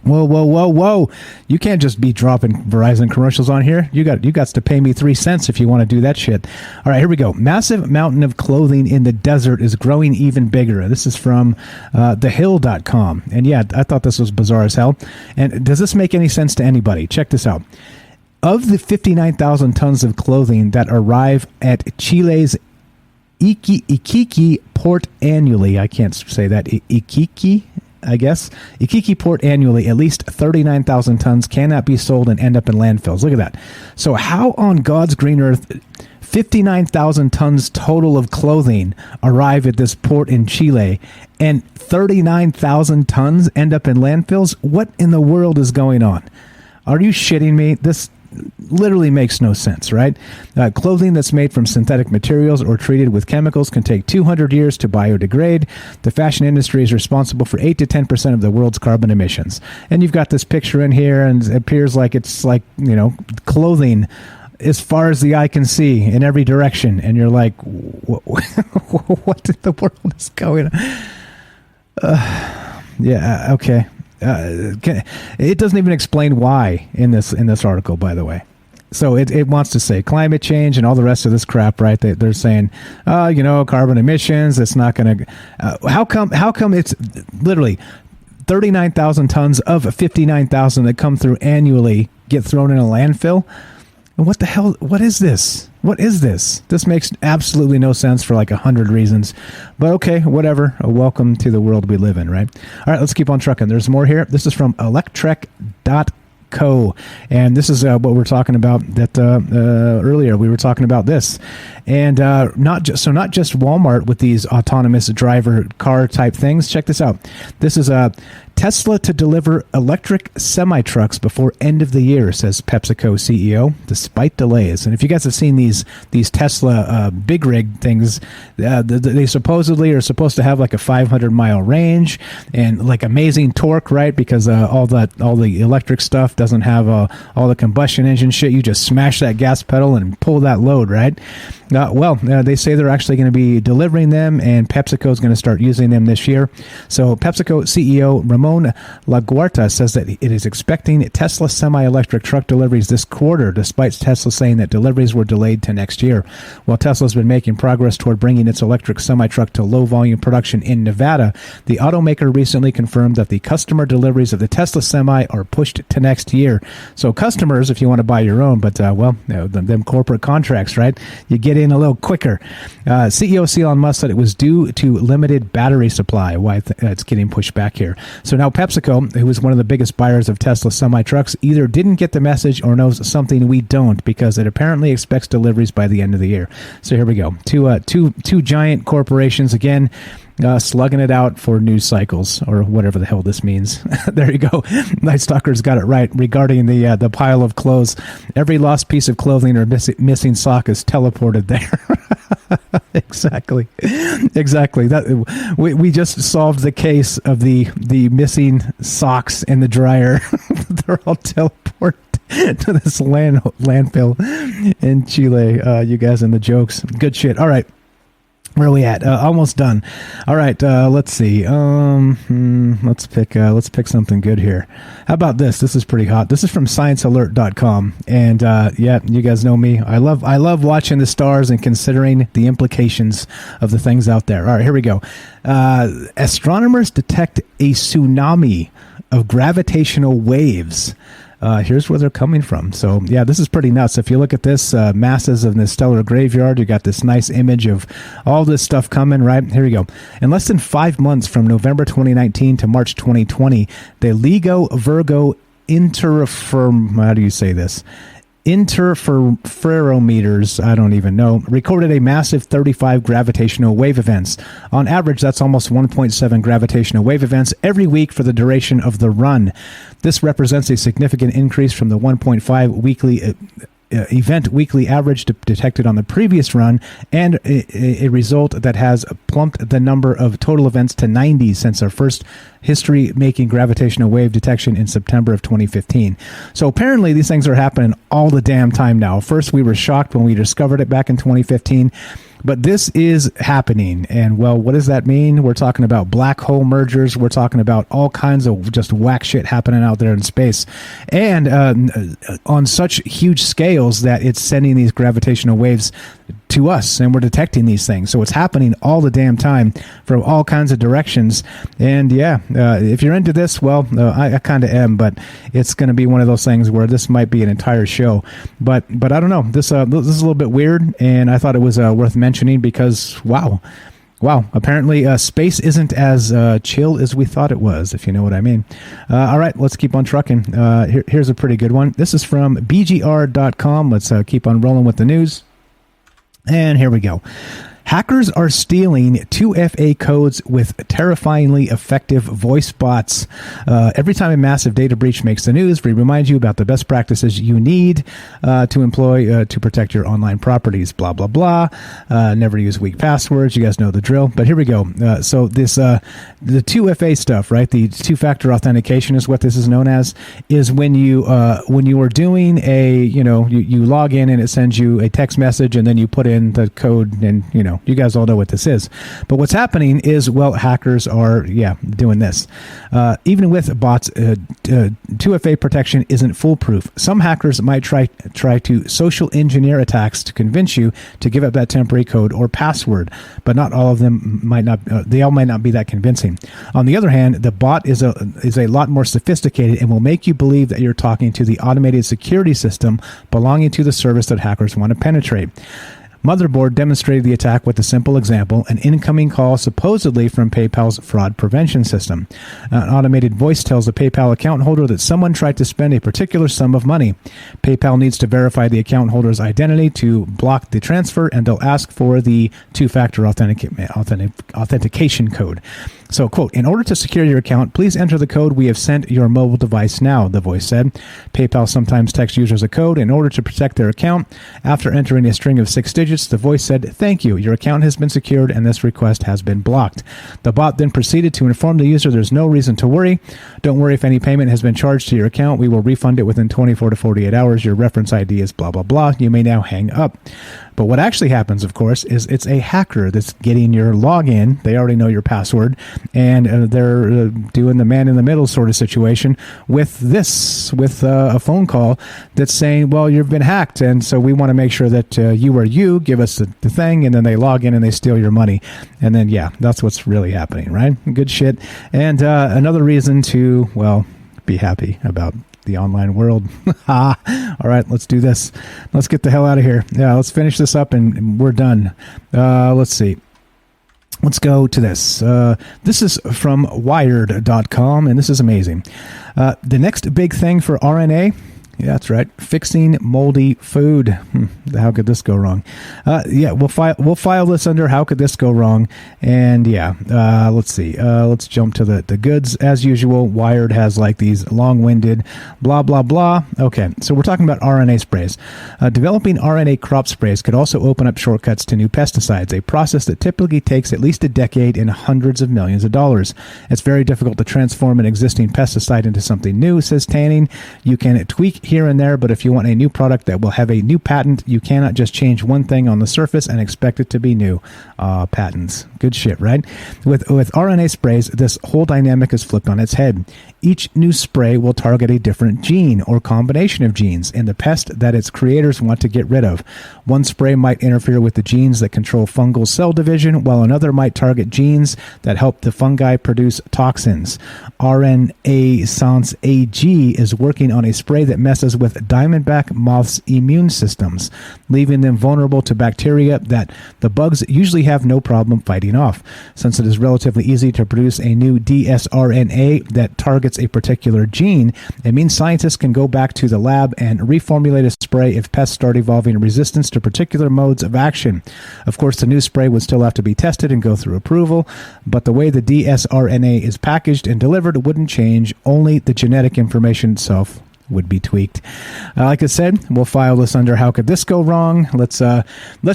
Whoa. You can't just be dropping Verizon commercials on here. You got to pay me 3 cents if you want to do that shit. All right, here we go. Massive mountain of clothing in the desert is growing even bigger. This is from thehill.com. And yeah, I thought this was bizarre as hell. And does this make any sense to anybody? Check this out. Of the 59,000 tons of clothing that arrive at Chile's Iquique port annually, I can't say that, Iquique, I guess, Iquique port annually, at least 39,000 tons cannot be sold and end up in landfills. Look at that. So how on God's green earth 59,000 tons total of clothing arrive at this port in Chile and 39,000 tons end up in landfills? What in the world is going on? Are you shitting me? This literally makes no sense, right? Clothing that's made from synthetic materials or treated with chemicals can take 200 years to biodegrade. The fashion industry is responsible for 8 to 10% of the world's carbon emissions. And you've got this picture in here, and it appears like it's like, clothing as far as the eye can see in every direction. And you're like, what in the world is going on? Okay. It doesn't even explain why in this article, by the way. So it wants to say climate change and all the rest of this crap, right? They're saying, carbon emissions. It's not going to. How come it's literally 39,000 tons of 59,000 that come through annually get thrown in a landfill? And what the hell? What is this? What is this? This makes absolutely no sense for like 100 reasons. But okay, whatever. Welcome to the world we live in, right? All right, let's keep on trucking. There's more here. This is from electrek.co. And this is what we're talking about that earlier. We were talking about this. And not just Walmart with these autonomous driver car type things. Check this out. This is Tesla to deliver electric semi-trucks before end of the year, says PepsiCo CEO, despite delays. And if you guys have seen these Tesla big rig things, they supposedly are supposed to have like a 500-mile range and like amazing torque, right? Because all the electric stuff doesn't have all the combustion engine shit. You just smash that gas pedal and pull that load, right? They say they're actually going to be delivering them, and PepsiCo is going to start using them this year. So PepsiCo CEO Ramon LaGuarta says that it is expecting Tesla semi-electric truck deliveries this quarter, despite Tesla saying that deliveries were delayed to next year. While Tesla's been making progress toward bringing its electric semi-truck to low-volume production in Nevada, the automaker recently confirmed that the customer deliveries of the Tesla Semi are pushed to next year. So customers, if you want to buy your own, but them corporate contracts, right? You get in a little quicker. CEO Elon Musk said it was due to limited battery supply, why it's getting pushed back here. So now PepsiCo, who is one of the biggest buyers of Tesla semi-trucks, either didn't get the message or knows something we don't, because it apparently expects deliveries by the end of the year. So here we go. Two giant corporations again, slugging it out for news cycles, or whatever the hell this means. There you go. Night Stalker's got it right regarding the pile of clothes. Every lost piece of clothing or missing sock is teleported there. Exactly. That we just solved the case of the missing socks in the dryer. They're all teleported to this landfill in Chile. You guys and the jokes. Good shit. All right. Where are we at? Almost done. All right. Let's see. Let's pick something good here. How about this? This is pretty hot. This is from ScienceAlert.com, and you guys know me. I love watching the stars and considering the implications of the things out there. All right, here we go. Astronomers detect a tsunami of gravitational waves. Here's where they're coming from. So, yeah, this is pretty nuts. If you look at this, masses of the stellar graveyard, you got this nice image of all this stuff coming, right? Here we go. In less than 5 months from November 2019 to March 2020, the LIGO Virgo how do you say this? Interferometers, I don't even know, recorded a massive 35 gravitational wave events. On average, that's almost 1.7 gravitational wave events every week for the duration of the run. This represents a significant increase from the 1.5 weekly event weekly average detected on the previous run, and a result that has plumped the number of total events to 90 since our first history-making gravitational wave detection in September of 2015. So apparently these things are happening all the damn time now. First, we were shocked when we discovered it back in 2015. But this is happening, and well, what does that mean? We're talking about black hole mergers. We're talking about all kinds of just whack shit happening out there in space, and on such huge scales that it's sending these gravitational waves to us, and we're detecting these things. So it's happening all the damn time from all kinds of directions. And if you're into this, well, I kind of am, but it's going to be one of those things where this might be an entire show. But I don't know. This is a little bit weird, and I thought it was worth mentioning because wow, apparently space isn't as chill as we thought it was, if you know what I mean. All right, let's keep on trucking. Here's a pretty good one. This is from BGR.com. Let's keep on rolling with the news. And here we go. Hackers are stealing 2FA codes with terrifyingly effective voice bots. Every time a massive data breach makes the news, we remind you about the best practices you need to employ to protect your online properties. Blah, blah, blah. Never use weak passwords. You guys know the drill. But here we go. So this the 2FA stuff, right? The two-factor authentication is what this is known as. Is when you are doing you log in and it sends you a text message and then you put in the code and you guys all know what this is. But what's happening is, well, hackers are, doing this. Even with bots, 2FA protection isn't foolproof. Some hackers might try to social engineer attacks to convince you to give up that temporary code or password, but not all of them might not. They all might not be that convincing. On the other hand, the bot is a lot more sophisticated and will make you believe that you're talking to the automated security system belonging to the service that hackers want to penetrate. Motherboard demonstrated the attack with a simple example, an incoming call supposedly from PayPal's fraud prevention system. An automated voice tells a PayPal account holder that someone tried to spend a particular sum of money. PayPal needs to verify the account holder's identity to block the transfer, and they'll ask for the two-factor authentication code. So, quote, in order to secure your account, please enter the code we have sent your mobile device now, the voice said. PayPal sometimes texts users a code in order to protect their account. After entering a string of 6 digits, the voice said, thank you. Your account has been secured and this request has been blocked. The bot then proceeded to inform the user there's no reason to worry. Don't worry if any payment has been charged to your account. We will refund it within 24 to 48 hours. Your reference ID is blah, blah, blah. You may now hang up. But what actually happens, of course, is it's a hacker that's getting your login. They already know your password, and they're doing the man-in-the-middle sort of situation with a phone call that's saying, well, you've been hacked, and so we want to make sure that you are you, give us the thing, and then they log in and they steal your money. And then, yeah, that's what's really happening, right? Good shit. And another reason to, well, be happy about the online world. All right, let's do this. Let's get the hell out of here. Yeah, let's finish this up and we're done. Let's see. Let's go to this. This is from Wired.com, and this is amazing. The next big thing for RNA, yeah, that's right, fixing moldy food. How could this go wrong? Yeah, we'll file this under how could this go wrong? And yeah, let's see. Let's jump to the goods as usual. Wired has like these long-winded blah blah blah. Okay, so we're talking about RNA sprays. Developing RNA crop sprays could also open up shortcuts to new pesticides, a process that typically takes at least a decade and hundreds of millions of dollars. It's very difficult to transform an existing pesticide into something new, says Tanning. You can tweak here and there, but if you want a new product that will have a new patent, you cannot just change one thing on the surface and expect it to be new. Patents. Good shit, right? With RNA sprays, this whole dynamic is flipped on its head. Each new spray will target a different gene or combination of genes and the pest that its creators want to get rid of. One spray might interfere with the genes that control fungal cell division, while another might target genes that help the fungi produce toxins. RNA Sans AG is working on a spray that messes with diamondback moths' immune systems, leaving them vulnerable to bacteria that the bugs usually have no problem fighting off. Since it is relatively easy to produce a new dsRNA that targets a particular gene, it means scientists can go back to the lab and reformulate a spray if pests start evolving resistance to particular modes of action. Of course, the new spray would still have to be tested and go through approval, but the way the dsRNA is packaged and delivered wouldn't change, only the genetic information itself would be tweaked. Like I said, we'll file this under how could this go wrong. Let's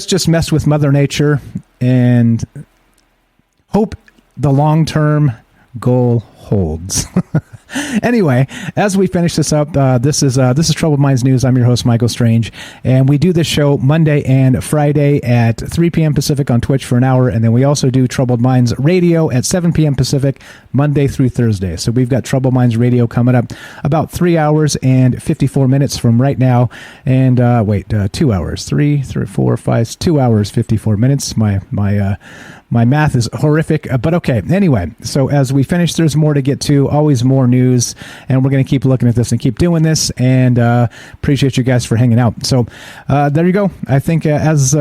just mess with Mother Nature and hope the long-term goal holds. Anyway, as we finish this up, this is Troubled Minds News. I'm your host, Michael Strange, and we do this show Monday and Friday at 3 p.m. Pacific on Twitch for an hour, and then we also do Troubled Minds Radio at 7 p.m. Pacific, Monday through Thursday. So we've got Troubled Minds Radio coming up about 3 hours and 54 minutes from right now, and 2 hours, 2 hours, 54 minutes. My math is horrific, but okay. Anyway, so as we finish, there's more to get to, always more news, and we're going to keep looking at this and keep doing this, and appreciate you guys for hanging out. So there you go. I think as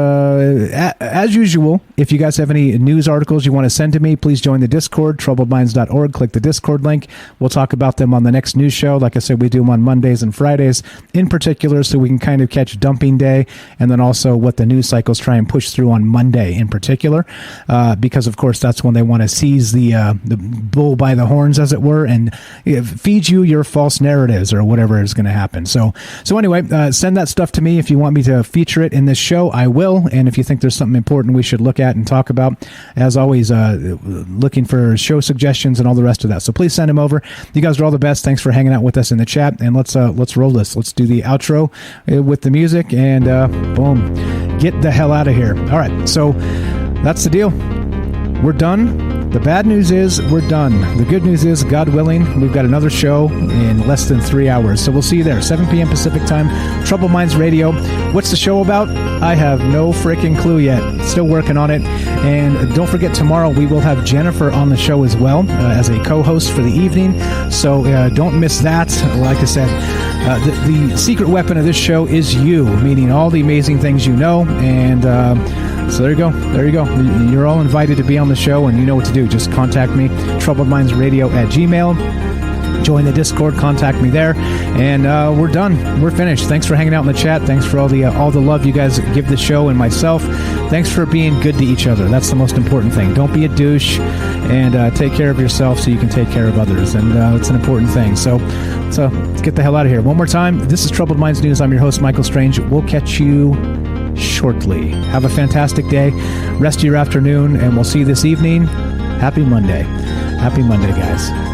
usual, if you guys have any news articles you want to send to me, please join the Discord, troubledminds.org. Click the Discord link. We'll talk about them on the next news show. Like I said, we do them on Mondays and Fridays in particular, so we can kind of catch dumping day, and then also what the news cycles try and push through on Monday in particular. Because, of course, that's when they want to seize the bull by the horns, as it were, and feed you your false narratives or whatever is going to happen. So anyway, send that stuff to me. If you want me to feature it in this show, I will. And if you think there's something important we should look at and talk about, as always, looking for show suggestions and all the rest of that. So please send them over. You guys are all the best. Thanks for hanging out with us in the chat. And let's roll this. Let's do the outro with the music, and boom, get the hell out of here. All right, so that's the deal. We're done. The bad news is we're done. The good news is, God willing, we've got another show in less than 3 hours. So we'll see you there, 7 p.m. Pacific time, Troubled Minds Radio. What's the show about? I have no freaking clue yet. Still working on it. And don't forget, tomorrow we will have Jennifer on the show as well as a co-host for the evening. So don't miss that. Like I said, the secret weapon of this show is you, meaning all the amazing things you know. And so there you go. There you go. You're all invited to be on the show, and you know what to do. Just contact me, troubledmindsradio@gmail.com. join the Discord, contact me there, and we're done. We're finished. Thanks for hanging out in the chat. Thanks for all the love you guys give the show and myself. Thanks for being good to each other. That's the most important thing. Don't be a douche, and take care of yourself so you can take care of others, and it's an important thing. So let's get the hell out of here. One more time, this is Troubled Minds News. I'm your host, Michael Strange. We'll catch you shortly. Have a fantastic day. Rest of your afternoon, and we'll see you this evening. Happy Monday. Happy Monday, guys.